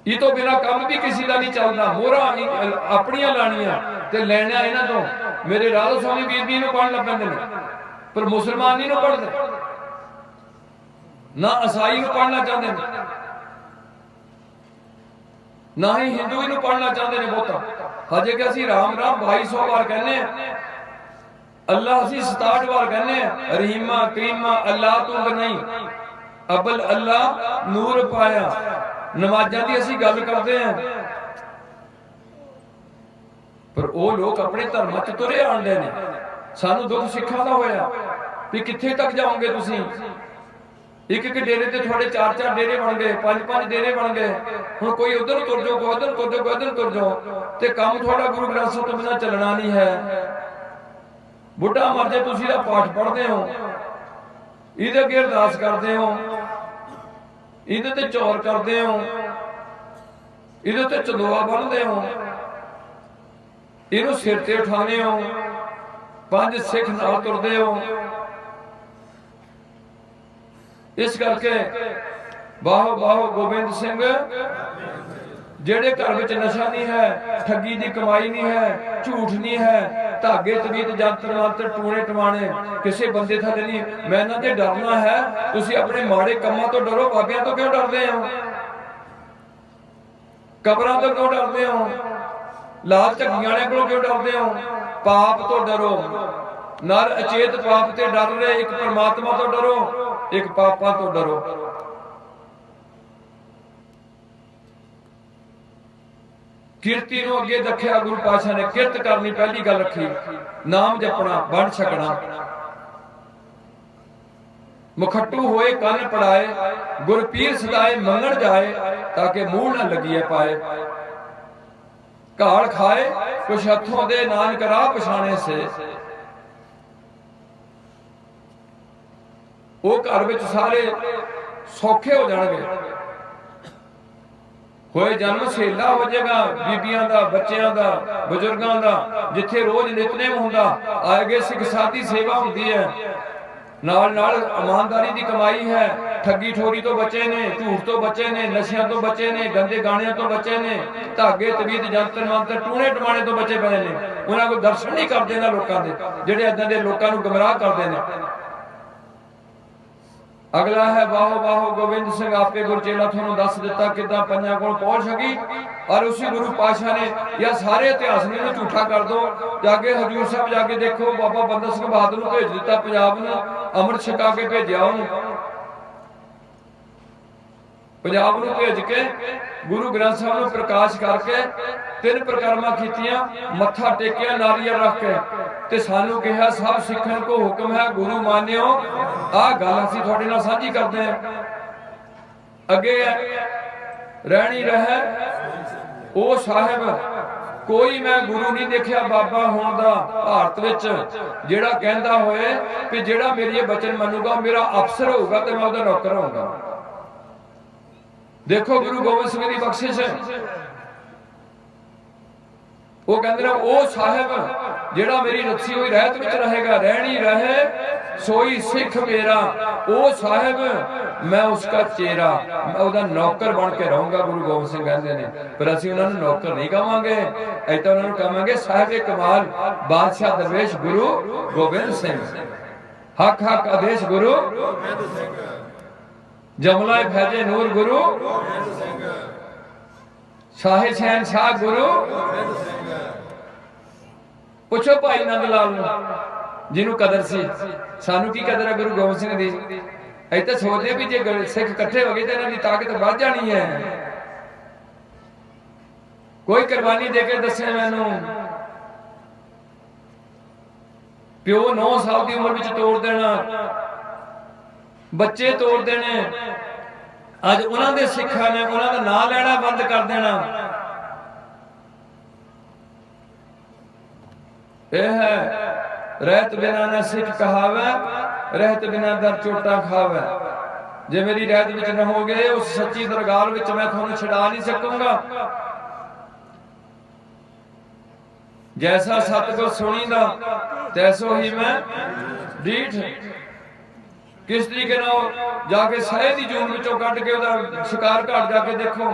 ਇਹ ਤੋਂ ਬਿਨਾ ਕੰਮ ਵੀ ਕਿਸੇ ਦਾ ਨਹੀਂ ਚੱਲਦਾ। ਮੋਹਰਾਂ ਆਪਣੀਆਂ ਲਾਣੀਆਂ ਤੇ ਲੈਣਾ ਇਹਨਾਂ ਤੋਂ। ਮੇਰੇ ਰਾਧਾ ਸਵਾਮੀ ਬੀਬੀ ਨੂੰ ਪੜ੍ਹਨ ਲੱਗ ਪੈਂਦੇ ਨੇ, ਪਰ ਮੁਸਲਮਾਨ ਨਹੀਂ ਨੂੰ ਪੜ੍ਹਦੇ, ਨਾ ਈਸਾਈ ਨੂੰ ਪੜ੍ਹਨਾ ਚਾਹੁੰਦੇ ਨੇ, ਨਾ ਹੀ ਹਿੰਦੂ ਨੂੰ ਪੜ੍ਹਨਾ ਚਾਹੁੰਦੇ ਨੇ ਬਹੁਤਾ। ਹਜੇ ਕਿ ਅਸੀਂ ਰਾਮ ਰਾਮ 2200 ਵਾਰ ਕਹਿੰਦੇ ਆ, ਅੱਲਾ ਅਸੀਂ 67 ਵਾਰ ਕਹਿੰਦੇ ਆ, ਰਹੀਮਾ ਕਰੀਮਾ ਅੱਲਾ ਤੁੰਗ ਨਹੀਂ ਅਬਲ ਅੱਲਾ ਨੂਰ ਪਾਇਆ। ਨਮਾਜ਼ਾਂ ਦੀ ਅਸੀਂ ਗੱਲ ਕਰਦੇ ਆ, ਪਰ ਉਹ ਲੋਕ ਆਪਣੇ ਧਰਮਾਂ 'ਚ ਤੁਰੇ ਆਉਂਦੇ ਨੇ। ਸਾਨੂੰ ਦੁੱਖ ਸਿੱਖਾਂ ਦਾ ਹੋਇਆ ਵੀ ਕਿੱਥੇ ਤੱਕ ਜਾਓਗੇ ਤੁਸੀਂ। ਇੱਕ ਇੱਕ ਡੇਰੇ ਤੇ ਤੁਹਾਡੇ 4-4 ਡੇਰੇ ਬਣ ਗਏ, 5-5 ਡੇਰੇ ਬਣ ਗਏ। ਹੁਣ ਕੋਈ ਉਧਰ ਤੁਰ ਜਾਓ, ਕੋਈ ਉਧਰ ਤੁਰ ਜਾਓ, ਕੋਈ ਉਧਰ ਤੁਰ ਜਾਓ, ਤੇ ਕੰਮ ਤੁਹਾਡਾ ਗੁਰੂ ਗ੍ਰੰਥ ਸਾਹਿਬ ਤੋਂ ਬਿਨਾਂ ਚੱਲਣਾ ਨਹੀਂ ਹੈ। ਬੁੱਢਾ ਮਰ ਜੇ ਤੁਸੀਂ ਦਾ ਪਾਠ ਪੜ੍ਹਦੇ ਹੋ, ਇਹਦੇ ਅੱਗੇ ਅਰਦਾਸ ਕਰਦੇ ਹੋ, ਇਹਦੇ ਤੇ ਚੌਰ ਕਰਦੇ ਹੋ, ਇਹਦੇ ਤੇ ਚੰਦੋਆ ਬੰਨ੍ਹਦੇ ਹੋ, ਇਹਨੂੰ ਸਿਰ ਤੇ ਉਠਾਉਂਦੇ ਹੋ, 5 ਸਿੱਖ ਨਾਲ ਤੁਰਦੇ ਹੋ। ਇਸ ਕਰਕੇ ਬਾਹੋ ਬਾਹੋ ਗੋਬਿੰਦ ਸਿੰਘ। ਜਿਹੜੇ ਘਰ ਵਿੱਚ ਨਸ਼ਾ ਨਹੀਂ ਹੈ, ਠੱਗੀ ਦੀ ਕਮਾਈ ਨਹੀਂ ਹੈ, ਝੂਠ ਨਹੀਂ ਹੈ, ਧਾਗੇ ਤਵੀਤ ਜੰਤਰ ਮੰਤਰ ਟੂਣੇ ਟਵਾਣੇ ਕਿਸੇ ਬੰਦੇ ਥੱਲੇ ਨਹੀਂ। ਮੈਂ ਇਹਨਾਂ ਤੇ ਡਰਨਾ ਹੈ। ਤੁਸੀਂ ਆਪਣੇ ਮਾੜੇ ਕੰਮਾਂ ਤੋਂ ਡਰੋ, ਬਾਬਿਆਂ ਤੋਂ ਕਿਉਂ ਡਰਦੇ ਹੋ? ਕਬਰਾਂ ਤੋਂ ਕਿਉਂ ਡਰਦੇ ਹੋ? ਲਾਲ ਝੱਗੀਆਂ ਵਾਲਿਆਂ ਕੋਲੋਂ ਕਿਉਂ ਡਰਦੇ ਹੋ? ਪਾਪ ਤੋਂ ਡਰੋ। ਨਰ ਅਚੇਤ ਪਾਪ ਤੇ ਡਰ ਰਹੇ। ਇੱਕ ਪਰਮਾਤਮਾ ਤੋਂ ਡਰੋ, ਇੱਕ ਪਾਪਾਂ ਤੋਂ ਡਰੋ। ਕਿਰਤੀ ਨੂੰ ਅੱਗੇ ਰੱਖਿਆ ਗੁਰੂ ਪਾਤਸ਼ਾਹ ਨੇ। ਕਿਰਤ ਕਰਨੀ ਪਹਿਲੀ ਗੱਲ ਰੱਖੀ, ਨਾਮ ਜਪਣਾ, ਵੰਡ ਛਕਣਾ। ਮੁਖੱਟੂ ਹੋਏ ਕੰਨ ਪੜਾਏ, ਗੁਰ ਪੀਰ ਸਦਾਏ ਮੰਗਣ ਜਾਏ, ਤਾਂ ਕਿ ਮੂੰਹ ਨਾ ਲੱਗੀਏ ਪਾਏ। ਘਾਲ ਖਾਏ ਕੁਛ ਹੱਥੋਂ ਦੇ, ਨਾਨਕ ਰਾਹ ਪਛਾਣੇ ਸੇ। ਉਹ ਘਰ ਵਿੱਚ ਸਾਰੇ ਸੌਖੇ ਹੋ ਜਾਣਗੇ। ਹੋਏ ਜਨਮ ਸਹੇਲਾ ਹੋ ਜਾਏਗਾ ਬੀਬੀਆਂ ਦਾ, ਬੱਚਿਆਂ ਦਾ, ਬਜ਼ੁਰਗਾਂ ਦਾ। ਜਿੱਥੇ ਰੋਜ਼ ਨਿਤਨੇਮ ਹੁੰਦਾ, ਆਏਗੇ ਸਿੱਖ ਸਾਧੀ ਸੇਵਾ ਹੁੰਦੀ ਹੈ। ਨਾਲ ਨਾਲ ਇਮਾਨਦਾਰੀ ਦੀ ਕਮਾਈ ਹੈ। ਠੱਗੀ ਠੋਰੀ ਤੋਂ ਬਚੇ ਨੇ, ਝੂਠ ਤੋਂ ਬਚੇ ਨੇ, ਨਸ਼ਿਆਂ ਤੋਂ ਬਚੇ ਨੇ, ਗੰਦੇ ਗਾਣਿਆਂ ਤੋਂ ਬਚੇ ਨੇ, ਧਾਗੇ ਤਵੀਤ ਜੰਤਰ ਮੰਤਰ ਟੂਣੇ ਟਮਾਣੇ ਤੋਂ ਬਚੇ ਪਏ ਨੇ। ਉਹਨਾਂ ਕੋਲ ਦਰਸ਼ਨ ਨਹੀਂ ਕਰਦੇ ਨਾ ਲੋਕਾਂ ਦੇ, ਜਿਹੜੇ ਏਦਾਂ ਦੇ ਲੋਕਾਂ ਨੂੰ ਗੁੰਮਰਾਹ ਕਰਦੇ ਨੇ। ਅਗਲਾ ਹੈ ਬਾਹੋ ਬਾਹੋ ਗੋਬਿੰਦ ਸਿੰਘ। ਆਪੇ ਗੁਰਚੇਲਾ ਤੁਹਾਨੂੰ ਦੱਸ ਦਿੱਤਾ ਕਿੱਦਾਂ ਪੰਜਾਂ ਕੋਲ ਪਹੁੰਚ ਸਕੀ। ਔਰ ਉਸੇ ਗੁਰੂ ਪਾਤਸ਼ਾਹ ਨੇ ਜਾਂ ਸਾਰੇ ਇਤਿਹਾਸ ਨੂੰ ਇਹਨੂੰ ਝੂਠਾ ਕਰ ਦੋ। ਜਾ ਕੇ ਹਜੂਰ ਸਾਹਿਬ ਜਾ ਕੇ ਦੇਖੋ, ਬਾਬਾ ਬੰਦਾ ਸਿੰਘ ਬਹਾਦਰ ਨੂੰ ਭੇਜ ਦਿੱਤਾ ਪੰਜਾਬ ਨੂੰ, ਅੰਮ੍ਰਿਤ ਛਕਾ ਕੇ ਭੇਜਿਆ ਉਹਨੂੰ। ਪੰਜਾਬ ਨੂੰ ਭੇਜ ਕੇ ਗੁਰੂ ਗ੍ਰੰਥ ਸਾਹਿਬ ਨੂੰ ਪ੍ਰਕਾਸ਼ ਕਰਕੇ 3 ਪ੍ਰਕਰਮਾਂ ਕੀਤੀਆਂ, ਮੱਥਾ ਟੇਕਿਆ ਨਾਰੀਅਲ ਰੱਖ ਕੇ, ਤੇ ਸਾਨੂੰ ਕਿਹਾ ਸਭ ਸਿੱਖਣ ਕੋ ਹੁਕਮ ਹੈ ਗੁਰੂ ਮਾਨਿਓ। ਆਹ ਗੱਲ ਅਸੀਂ ਤੁਹਾਡੇ ਨਾਲ ਸਾਂਝੀ ਕਰਦੇ ਹਾਂ। ਅੱਗੇ ਰਹਿਣੀ ਰਹੇ ਉਹ ਸਾਹਿਬ। ਕੋਈ ਮੈਂ ਗੁਰੂ ਨਹੀਂ ਦੇਖਿਆ ਬਾਬਾ ਹੋਣ ਦਾ ਭਾਰਤ ਵਿੱਚ ਜਿਹੜਾ ਕਹਿੰਦਾ ਹੋਏ ਕਿ ਜਿਹੜਾ ਮੇਰੀ ਇਹ ਬਚਨ ਮੰਨੂਗਾ ਮੇਰਾ ਅਫਸਰ ਹੋਊਗਾ ਤੇ ਮੈਂ ਉਹਦਾ ਨੌਕਰ ਹੋਊਗਾ। ਦੇਖੋ ਗੁਰੂ ਗੋਬਿੰਦ ਸਿੰਘ ਦੀ ਬਖਸ਼ਿਸ਼। ਉਹ ਕਹਿੰਦੇ ਨੇ ਉਹ ਸਾਹਿਬ ਜਿਹੜਾ ਮੇਰੀ ਰੱਖੀ ਹੋਈ ਰਹਿਤ ਵਿੱਚ ਰਹੇਗਾ। ਰਹਿਣੀ ਰਹੇ ਸੋਈ ਸਿੱਖ ਮੇਰਾ, ਉਹ ਸਾਹਿਬ ਮੈਂ ਉਸਕਾ ਚੇਰਾ, ਮੈਂ ਉਹਦਾ ਨੌਕਰ ਬਣ ਕੇ ਰਹੂੰਗਾ। ਗੁਰੂ ਗੋਬਿੰਦ ਸਿੰਘ ਕਹਿੰਦੇ ਨੇ। ਪਰ ਅਸੀਂ ਉਹਨਾਂ ਨੂੰ ਨੌਕਰ ਨਹੀਂ ਕਹਾਂਗੇ, ਅਸੀਂ ਤਾਂ ਉਹਨਾਂ ਨੂੰ ਕਹਾਂਗੇ ਸਾਹਿਬ ਕਮਾਲ ਬਾਦਸ਼ਾਹ ਦਰਵੇਸ਼ ਗੁਰੂ ਗੋਬਿੰਦ ਸਿੰਘ। ਹੱਕ ਹੱਕ ਆਦੇਸ਼ ਗੁਰੂ ਗੋਬਿੰਦ ਸਿੰਘ, ਜਮਲਾ ਫੈਜੇ ਨੂਰ ਗੁਰੂ ਗੋਬਿੰਦ ਸਿੰਘ, ਸ਼ਾਹੇ ਸ਼ਹਿਨਸ਼ਾਹ ਗੁਰੂ ਗੋਬਿੰਦ ਸਿੰਘ। ਪੁੱਛੋ ਭਾਈ ਨੰਦ ਲਾਲ ਨੂੰ, ਜਿਹਨੂੰ ਕਦਰ ਸੀ। ਸਾਨੂੰ ਕੀ ਕਦਰ ਹੈ ਗੁਰੂ ਗੋਬਿੰਦ ਸਿੰਘ ਦੀ? ਅਸੀਂ ਤਾਂ ਸੋਚਦੇ ਵੀ ਜੇ ਸਿੱਖ ਇਕੱਠੇ ਹੋ ਗਏ ਤਾਂ ਇਹਨਾਂ ਦੀ ਤਾਕਤ ਵੱਧ ਜਾਣੀ ਹੈ। ਕੋਈ ਕੁਰਬਾਨੀ ਦੇ ਕੇ ਦੱਸੇ ਮੈਨੂੰ। ਪਿਓ 9 ਸਾਲ ਦੀ ਉਮਰ ਵਿੱਚ ਤੋੜ ਦੇਣਾ, ਬੱਚੇ ਤੋੜ ਦੇਣੇ। ਅੱਜ ਉਹਨਾਂ ਦੇ ਸਿੱਖਾਂ ਨੇ ਉਹਨਾਂ ਦਾ ਨਾਂ ਲੈਣਾ ਬੰਦ ਕਰ ਦੇਣਾ। ਇਹ ਹੈ रहत बिना न सिख कहावे, रहत बिना दर चोटा खावे। जे मेरी रहत विच न होगे, उस सच्ची दरगाह विच मैं तुहानू छड़ा नहीं सकूंगा। जैसा सतगुर सुनीदा तैसो ही मैं डीठ। किस तरीके जाके सहे दी जून विचों कट के उहदा शिकार घाट जाके देखो,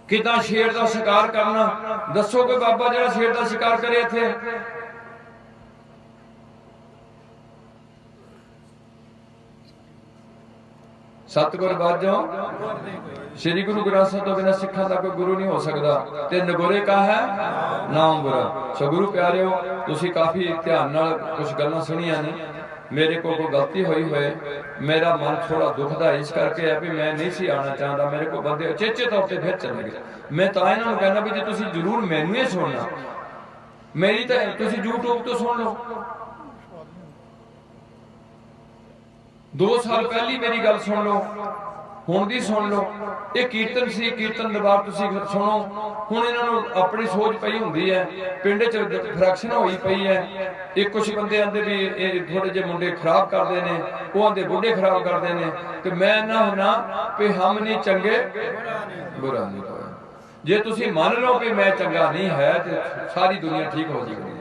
किदां शेर दा शिकार करना। दसो कोई बाबा जिहड़ा शेर दा शिकार करे इत्थे? सतगुर बाजों श्री गुरु ग्रंथ साहिब तो बिना सिखा का कोई गुरु नहीं हो सकता। ते नगोरे का है नाम बुरा। सो गुरु प्यारिओ, तुसी काफी ध्यान नाल कुछ गल्लां सुनियां ने। मेरे को कोई गलती हुई होए, मेरा मन थोड़ा दुखदा इस करके है भी मैं नहीं सी आना चाहता। मेरे को बंदे उचेचे तौर पर फिर चले गए। मैं तो इन्हां नूं कहना भी जे तुसी जरूर मैनू ही सुनना, मेरी तो तुसी यूट्यूब तो सुन लो। 2 साल पहली मेरी गल सुन लो, हुण दी सुन लो। ये कीर्तन सी, कीर्तन दरबार तुसी सुनो। हुण इन्हां नूं अपनी सोच पई हुंदी है, पिंड च फ्रैक्शन होई पई है। एक कुछ बंदे आंदे भी थोड़े जे मुंडे खराब करदे ने, वो आंदे बुढ़े खराब करदे ने। ते मैं ना होना भी हम नहीं चंगे बुरा नहीं कोई। जे तुसी मान लो कि मैं चंगा नहीं है तो सारी दुनिया ठीक हो जाएगी।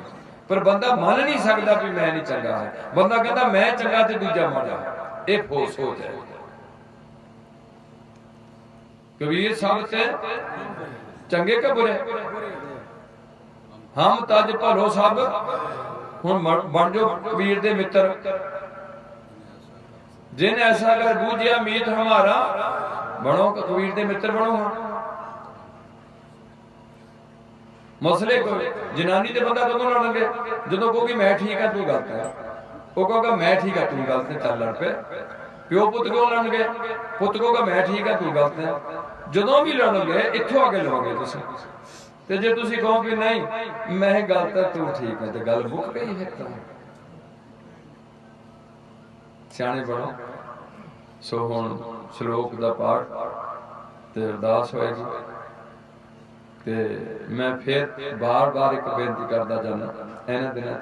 पर बंदा मान नहीं सकता भी मैं नहीं चंगा है। बंदा कहता मैं चंगा ते दूजा माड़ा। ये सोच है। कबीर साहब ते चंगे के बुरे, हम तज भलो सब। हुण बन जो कबीर दे मित्र। जिन ऐसा कर बूझिया मीत हमारा, बनो कबीर दे मित्र बनो। मसले को जनानी ते बंदा कदों लड़नगे? जदों कहोगी मैं ठीक है तू गलत है, वो कहोगा मैं ठीक है तू गलत है, चल लड़ पे। प्यो पुत क्यों लड़नगे? पुत कहोगा मैं ठीक है तू गलत है। जदों भी लड़नगे इत्थों आगे लड़ोगे तुसीं। ते जे तुसीं कहो कि नहीं मैं गलत है तू ठीक है, तो गल मुक गई। फिर तो सियाणे बनो। सो हुण श्लोक दा पाठ ते अरदास होएगी। ते मैं फिर बार बार एक बेनती करता जाना इन्हां दिनां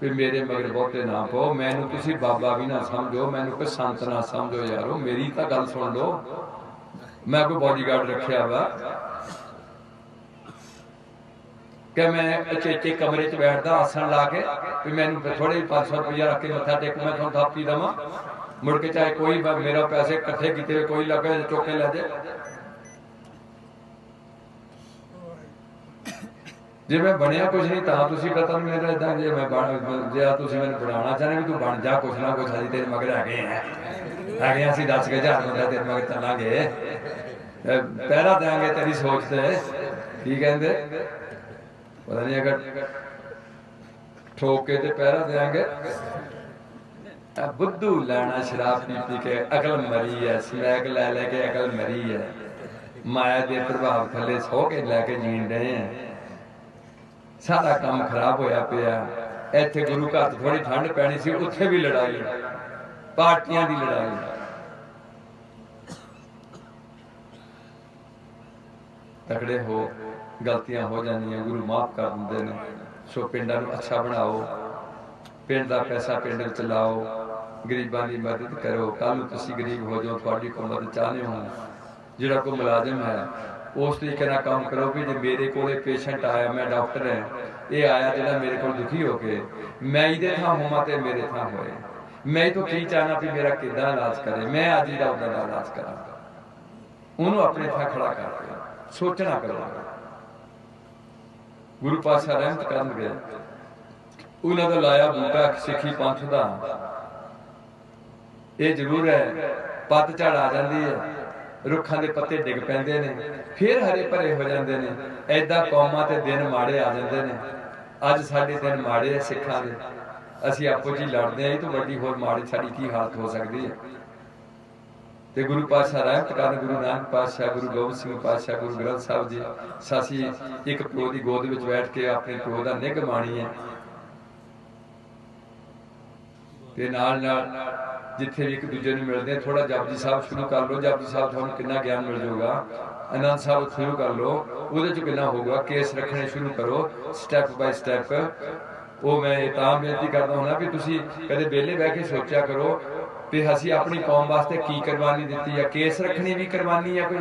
भी मेरे मगर बहुते ना पो। मैनू तुसी बाबा भी ना समझो, मैनू कोई संत ना समझो यारो। मेरी तो गल सुन लो। मैं कोई बॉडीगार्ड रखिया वा कि मैं चेचे कमरे च बैठदा आसन ला के भी मैनू थोड़े 500 रुपया रख के मत्था टेक मैं तुहानू थापी देवां। मुड़ के चाहे कोई मेरा पैसे इकट्ठे कीते कोई लगे चुक के लै जाए। जे मैं बनया कुछ नहीं तो तुसी पता नहीं मेरा इदा। जे मैं जे तुसी मैंने बनाना चाहते भी तू बन जा कुछ ना कुछ। अभी तेरे मगर है असीं 10,000 बंदा तेरे मगर चलांगे, पहरा देंगे तेरी सोच ते। की कहंदे पता नहीं अगर ठोक के ते पहरा देंगे। बुद्धू लैना शराब पी पी के अकल मरी है, स्मैक लै के अकल मरी है। माया के प्रभाव थले सो के लैके जीन रहे हैं। सारा काम खराब होया पिया। इत्थे गुरु घर थोड़ी ठंड पैनी सी, उत्थे भी लड़ाई, पार्टियां दी लड़ाई। तगड़े हो, गलतियां हो जानियां, गुरु माफ कर दिंदे ने। सो पिंडां नूं अच्छा बनाओ, पिंड दा पैसा पिंड विच लाओ, गरीबां दी मदद करो। कल नूं तुसीं गरीब हो जाओ, तुहाडी कोई मदद चाहते हो। जिहड़ा कोई मुलाजिम है उस तरीके नाल काम करो भी जे मेरे कोले पेशेंट आया, मैं डॉक्टर है, ये आया जिहड़ा मेरे कोल दुखी हो के, मैं इहदे थां होवां ते मेरे थां होए। मैं तो की चाहना भी मेरा किदां इलाज करे, मैं अज दा उहदा इलाज करा। उहनूं अपने थां खड़ा करके सोचना करो। गुरु पातशाह रहमत करनगे। उन्हां दा लाया बूटा सिੱਖੀ पंथ दा। ये जरूर है पतझड़ आ जाती है, रुखां दे पत्ते डिग पैंदे ने, फिर हरे भरे हो जाते हैं। ऐदा कौमां ते दिन माड़े आ जाते हैं। अज साडे दिन माड़े है सिखां दे, असीं आपो जी लड़दे हैं। तो वड्डी होर माड़ी साडी की हालत हो सकती है। ते गुरु पातशाह रहमत करन, गुरु नानक पातशाह, गुरु गोबिंद सिंह पातशाह, गुरु ग्रंथ साहिब जी, सासी एक प्यो की गोद विच बैठ के अपने प्यो का निघ माणी है। ते नाल नाल जिथे भी एक दूजे नूं मिलदे हैं, थोड़ा जपजी साहब शुरू कर लो। जपजी साहब तुहानूं कितना ज्ञान मिल जाऊगा। आनंद साहब शुरू कर लो, उहदे च कितना होगा। केस रखने शुरू करो, स्टैप बाय स्टैप ਉਹ ਮੈਂ ਤਾਂ ਬੇਨਤੀ ਕਰਦਾ ਹੁੰਦਾ ਵੀ ਤੁਸੀਂ ਕਦੇ ਵਿਹਲੇ ਬਹਿ ਕੇ ਸੋਚਿਆ ਕਰੋ ਵੀ ਅਸੀਂ ਆਪਣੀ ਕੌਮ ਵਾਸਤੇ ਕੀ ਕੁਰਬਾਨੀ ਦਿੱਤੀ ਆ। ਕੇਸ ਰੱਖਣੀ ਵੀ ਕੁਰਬਾਨੀ ਆ ਕੋਈ।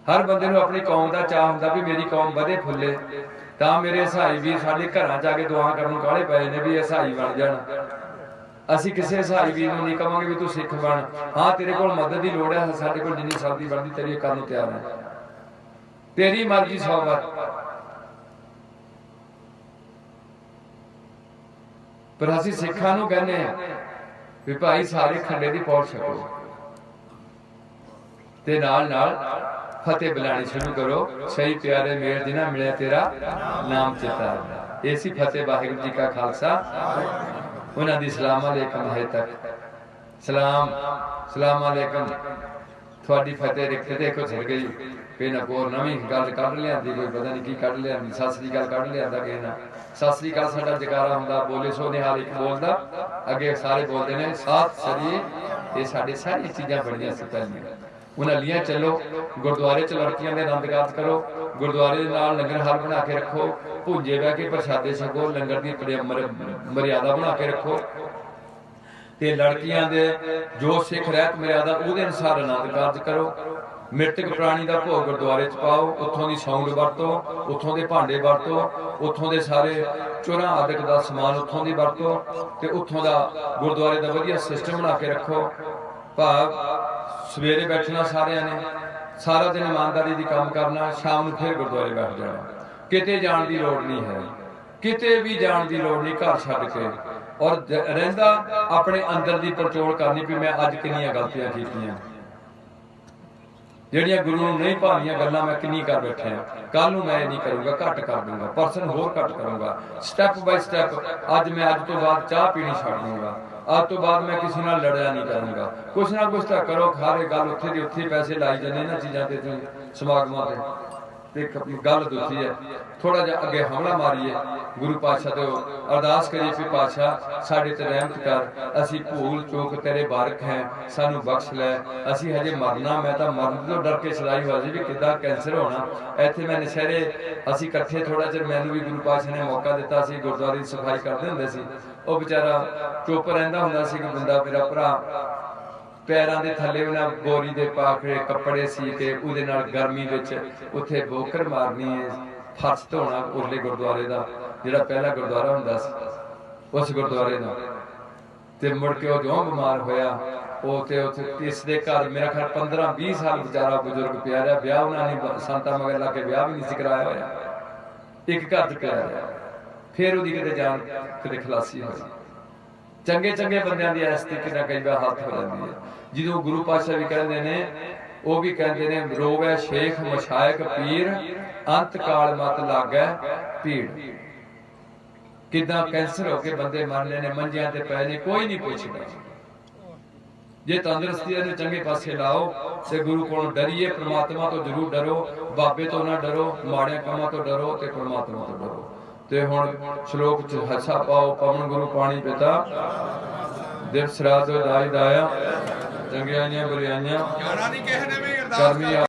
ਹਰ ਬੰਦੇ ਨੂੰ ਆਪਣੀ ਕੌਮ ਦਾ ਚਾਹ ਹੁੰਦਾ ਵੀ ਮੇਰੀ ਕੌਮ ਵਧੇ ਫੁੱਲੇ। ਤਾਂ ਮੇਰੇ ਈਸਾਈ ਵੀ ਸਾਡੇ ਘਰਾਂ 'ਚ ਆ ਕੇ ਦੁਆ ਕਰਨ ਨੂੰ ਕਾਹਲੇ ਪਏ ਨੇ ਵੀ ਈਸਾਈ ਬਣ ਜਾਣ। ਅਸੀਂ ਕਿਸੇ ਈਸਾਈ ਵੀਰ ਨੂੰ ਨਹੀਂ ਕਹਾਂਗੇ ਵੀ ਤੂੰ ਸਿੱਖ ਬਣ। ਹਾਂ ਤੇਰੇ ਕੋਲ ਮਦਦ ਦੀ ਲੋੜ ਹੈ, ਸਾਡੇ ਕੋਲ ਜਿੰਨੀ ਸਰਦੀ ਬਣਦੀ ਤੇਰੀ ਕਰਨ ਨੂੰ ਤਿਆਰ ਹੈ, ਤੇਰੀ ਮਰਜ਼ੀ ਸੌਬਤ। ਪਰ ਅਸੀਂ ਸਿੱਖਾਂ ਨੂੰ ਕਹਿੰਦੇ ਆ ਵੀ ਭਾਈ ਸਾਰੇ ਖੰਡੇ ਦੀ ਪੌੜ ਛਕੋ ਤੇ ਨਾਲ ਨਾਲ ਫਤਿਹ ਬੁਲਾਣੀ ਸ਼ੁਰੂ ਕਰੋ। ਸਹੀ ਪਿਆਰੇ ਮੇਰ ਜਿਨਾ ਮਿਲਿਆ ਤੇਰਾ ਨਾਮ ਚਿਤਾ। ਐਸੀ ਫਤਿਹ। ਵਾਹਿਗੁਰੂ ਜੀ ਕਾ ਖਾਲਸਾ। ਉਹਨਾਂ ਦੀ ਸਲਾਮ ਅਲੈਕਮ ਹੈ ਤੱਕ। ਸਲਾਮ ਅਲੈਕਮ। ਤੁਹਾਡੀ ਫਤਿਹ ਰਿਖਤੇ ਦੇਖੋ ਛਿੜ ਗਈ ਵੀ ਨਾ ਕੋਈ ਨਵੀਂ ਗੱਲ ਕੱਢ ਲਿਆਂਦੀ, ਕੋਈ ਪਤਾ ਨਹੀਂ ਕੀ ਕੱਢ ਲਿਆਂਦੀ। ਸਤਿ ਸ੍ਰੀ ਅਕਾਲ ਕੱਢ ਲਿਆਂਦਾ ਕਿਸੇ ਨਾਲ। ਸਤਿ ਸ੍ਰੀ ਅਕਾਲ ਸਾਡਾ ਜਕਾਰਾ ਹੁੰਦਾ, ਬੋਲੇ ਸੋ ਨਿਹਾਲ ਇੱਕ ਬੋਲਦਾ, ਅੱਗੇ ਸਾਰੇ ਬੋਲਦੇ ਨੇ ਸਤਿ ਸ੍ਰੀ। ਇਹ ਸਾਡੇ ਸਾਰੀਆਂ ਚੀਜ਼ਾਂ ਬਣੀਆਂ ਸੀ ਪਹਿਲਾਂ। ਉਹਨਾਂ ਲੀਆਂ ਚੱਲੋ। ਗੁਰਦੁਆਰੇ 'ਚ ਲੜਕੀਆਂ ਦੇ ਆਨੰਦ ਕਾਰਜ ਕਰੋ। ਗੁਰਦੁਆਰੇ ਦੇ ਨਾਲ ਲੰਗਰ ਹਾਲ ਬਣਾ ਕੇ ਰੱਖੋ। ਭੁੰਜੇ ਬਹਿ ਕੇ ਪ੍ਰਸ਼ਾਦੇ ਛਕੋ। ਲੰਗਰ ਦੀ ਮਰਿਆਦਾ ਬਣਾ ਕੇ ਰੱਖੋ ਤੇ ਲੜਕੀਆਂ ਦੇ ਜੋ ਸਿੱਖ ਰਹਿਤ ਮਰਿਆਦਾ ਉਹਦੇ ਅਨੁਸਾਰ ਆਨੰਦ ਕਾਰਜ ਕਰੋ। ਮ੍ਰਿਤਕ ਪ੍ਰਾਣੀ ਦਾ ਭੋਗ ਗੁਰਦੁਆਰੇ 'ਚ ਪਾਓ। ਉੱਥੋਂ ਦੀ ਸਾਊਂਡ ਵਰਤੋ, ਉੱਥੋਂ ਦੇ ਭਾਂਡੇ ਵਰਤੋ, ਉੱਥੋਂ ਦੇ ਸਾਰੇ ਚੋਰਾਂ ਆਦਿਕ ਦਾ ਸਮਾਨ ਉੱਥੋਂ ਦੀ ਵਰਤੋ ਤੇ ਉੱਥੋਂ ਦਾ ਗੁਰਦੁਆਰੇ ਦਾ ਵਧੀਆ ਸਿਸਟਮ ਬਣਾ ਕੇ ਰੱਖੋ। ਭਾਵ ਸਵੇਰੇ ਬੈਠਣਾ ਸਾਰਿਆਂ ਨੇ, ਸਾਰਾ ਦਿਨ ਇਮਾਨਦਾਰੀ ਦੀ ਕੰਮ ਕਰਨਾ, ਸ਼ਾਮ ਨੂੰ ਫਿਰ ਗੁਰਦੁਆਰੇ ਬੈਠ ਜਾਣਾ। ਕਿਤੇ ਜਾਣ ਦੀ ਲੋੜ ਨਹੀਂ ਹੈ, ਕਿਤੇ ਵੀ ਜਾਣ ਦੀ ਲੋੜ ਨਹੀਂ। ਘਰ ਛੱਡ ਕੇ ਔਰ ਰਹਿੰਦਾ ਆਪਣੇ ਅੰਦਰ ਦੀ ਪੜਚੋਲ ਕਰਨੀ ਵੀ ਮੈਂ ਅੱਜ ਕਿੰਨੀਆਂ ਗਲਤੀਆਂ ਕੀਤੀਆਂ, ਜਿਹੜੀਆਂ ਗੁਰੂ ਨੂੰ ਨਹੀਂ ਭਾਵੀਆਂ ਗੱਲਾਂ ਮੈਂ ਕਿੰਨੀ ਕਰ ਬੈਠਿਆ। ਕੱਲ ਨੂੰ ਮੈਂ ਇਹ ਨਹੀਂ ਕਰੂੰਗਾ, ਘੱਟ ਕਰ ਦੂੰਗਾ, ਪਰਸਨ ਹੋਰ ਘੱਟ ਕਰੂੰਗਾ। ਸਟੈਪ ਬਾਈ ਸਟੈਪ ਅੱਜ ਤੋਂ ਬਾਅਦ ਚਾਹ ਪੀਣੀ ਛੱਡ ਦੂੰਗਾ। ਅੱਜ ਤੋਂ ਬਾਅਦ ਮੈਂ ਕਿਸੇ ਨਾਲ ਲੜਿਆ ਨਹੀਂ ਕਰੂੰਗਾ। ਕੁਛ ਨਾ ਕੁਛ ਤਾਂ ਕਰੋ। ਖਾਰੇ ਗੱਲ ਉੱਥੇ ਦੀ ਉੱਥੇ ਪੈਸੇ ਲਾਈ ਜਾਂਦੇ ਇਹਨਾਂ ਚੀਜ਼ਾਂ ਤੇ, ਸਮਾਗਮਾਂ ਤੇ ਗੱਲ ਦੂਜੀ ਹੈ। ਥੋੜਾ ਜਿਹਾ ਅੱਗੇ ਹਮਲਾ ਮਾਰੀਏ, ਗੁਰੂ ਪਾਤਸ਼ਾਹ ਤੋਂ ਅਰਦਾਸ ਕਰੀਏ ਕਿ ਪਾਤਸ਼ਾਹ ਸਾਡੇ ਤੇ ਰਹਿਮਤ ਕਰ। ਅਸੀਂ ਭੂਲ ਚੂਕ ਤੇਰੇ ਬਾਰਕ ਹੈ, ਸਾਨੂੰ ਬਖਸ਼ ਲੈ। ਅਸੀਂ ਹਜੇ ਮਰਨਾ, ਮੈਂ ਤਾਂ ਮਰਨ ਤੋਂ ਡਰ ਕੇ ਛੜਾਈ ਹੋਈ ਸੀ ਵੀ ਕਿੱਦਾਂ ਕੈਂਸਰ ਹੋਣਾ। ਇੱਥੇ ਮੈਂ ਨਸ਼ਹਿਰੇ ਅਸੀਂ ਇਕੱਠੇ ਥੋੜਾ ਚਿਰ, ਮੈਨੂੰ ਵੀ ਗੁਰੂ ਪਾਤਸ਼ਾਹ ਨੇ ਮੌਕਾ ਦਿੱਤਾ ਸੀ। ਗੁਰਦੁਆਰੇ ਦੀ ਸਫਾਈ ਕਰਦੇ ਹੁੰਦੇ ਸੀ। ਉਹ ਵਿਚਾਰਾ ਚੁੱਪ ਰਹਿੰਦਾ ਹੁੰਦਾ ਸੀ ਕਿ ਬੰਦਾ ਮੇਰਾ ਭਰਾ ਪੈਰਾਂ ਦੇ ਥੱਲੇ ਉਹਨਾਂ ਬੋਰੀ ਦੇ ਪਾਖੜੇ ਕੱਪੜੇ ਸੀ ਕੇ ਉਹਦੇ ਨਾਲ ਗਰਮੀ ਵਿੱਚ ਉੱਥੇ ਬੋਕਰ ਮਾਰਨੀ ਹੈ, ਫਰਸ਼ ਧੋਣਾ ਉਰਲੇ ਗੁਰਦੁਆਰੇ ਦਾ, ਜਿਹੜਾ ਪਹਿਲਾ ਗੁਰਦੁਆਰਾ ਹੁੰਦਾ ਸੀ ਉਸ ਗੁਰਦੁਆਰੇ ਦਾ। ਤੇ ਮੁੜ ਕੇ ਉਹ ਜਿਉਂ ਬਿਮਾਰ ਹੋਇਆ ਉਹ ਤੇ ਉੱਥੇ ਇਸ ਦੇ ਘਰ ਮੇਰਾ ਖਿਆਲ 15-20 ਸਾਲ ਵਿਚਾਰਾ ਬਜ਼ੁਰਗ ਪਿਆ ਰਿਹਾ। ਵਿਆਹ ਉਹਨਾਂ ਨੇ ਸੰਤਾਂ ਮਗਰ ਲਾ ਕੇ ਵਿਆਹ ਵੀ ਨਹੀਂ ਸੀ ਕਰਾਇਆ ਹੋਇਆ, ਇੱਕ ਘਰ 'ਚ ਪਿਆ ਰਿਹਾ। ਫਿਰ ਉਹਦੀ ਕਿਤੇ ਜਾਨ ਕਿਤੇ ਖਲਾਸੀ ਹੋਈ। ਚੰਗੇ ਚੰਗੇ ਬੰਦਿਆਂ ਦੀ ਇਸ ਤਰੀਕੇ ਨਾਲ ਕਈ ਵਾਰ ਹੱਥ ਹੋ ਜਾਂਦੀ ਹੈ। ਜਦੋਂ ਗੁਰੂ ਪਾਤਸ਼ਾਹ ਵੀ ਕਹਿੰਦੇ ਨੇ, ਉਹ ਵੀ ਕਹਿੰਦੇ ਨੇ ਰੋਵੈ ਸ਼ੇਖ ਮਸ਼ਾਇਕ ਪੀਰ, ਅੰਤ ਕਾਲ ਮਤ ਲਾਗੈ ਭੀੜ। ਕਿੱਦਾਂ ਕੈਂਸਰ ਹੋ ਕੇ ਬੰਦੇ ਮਰ ਲੈਣੇ, ਮੰਜਿਆਂ ਤੇ ਪਏ ਨੇ, ਕੋਈ ਨਹੀਂ ਪੁੱਛਦਾ। ਜੇ ਤੰਦਰੁਸਤੀ ਦੇ ਚੰਗੇ ਪਾਸੇ ਲਾਓ ਤੇ ਗੁਰੂ ਕੋਲੋਂ ਡਰੀਏ। ਪ੍ਰਮਾਤਮਾ ਤੋਂ ਜ਼ਰੂਰ ਡਰੋ, ਬਾਬੇ ਤੋਂ ਨਾ ਡਰੋ, ਮਾੜੇ ਕੰਮਾਂ ਤੋਂ ਡਰੋ ਤੇ ਪ੍ਰਮਾਤਮਾ ਤੋਂ ਡਰੋ। ਤੇ ਹੁਣ ਸ਼ਲੋਕ 'ਚ ਹੱਸਾ ਪਾਓ। ਪਵਨ ਗੁਰੂ ਪਾਣੀ ਪਿਤਾ, ਦਿਵਸ ਰਾਤ ਦਾਈ ਦਾਇਆ, ਚੰਗਿਆਈਆਂ ਬੁਰਿਆਈਆਂ ਕਰਮੀ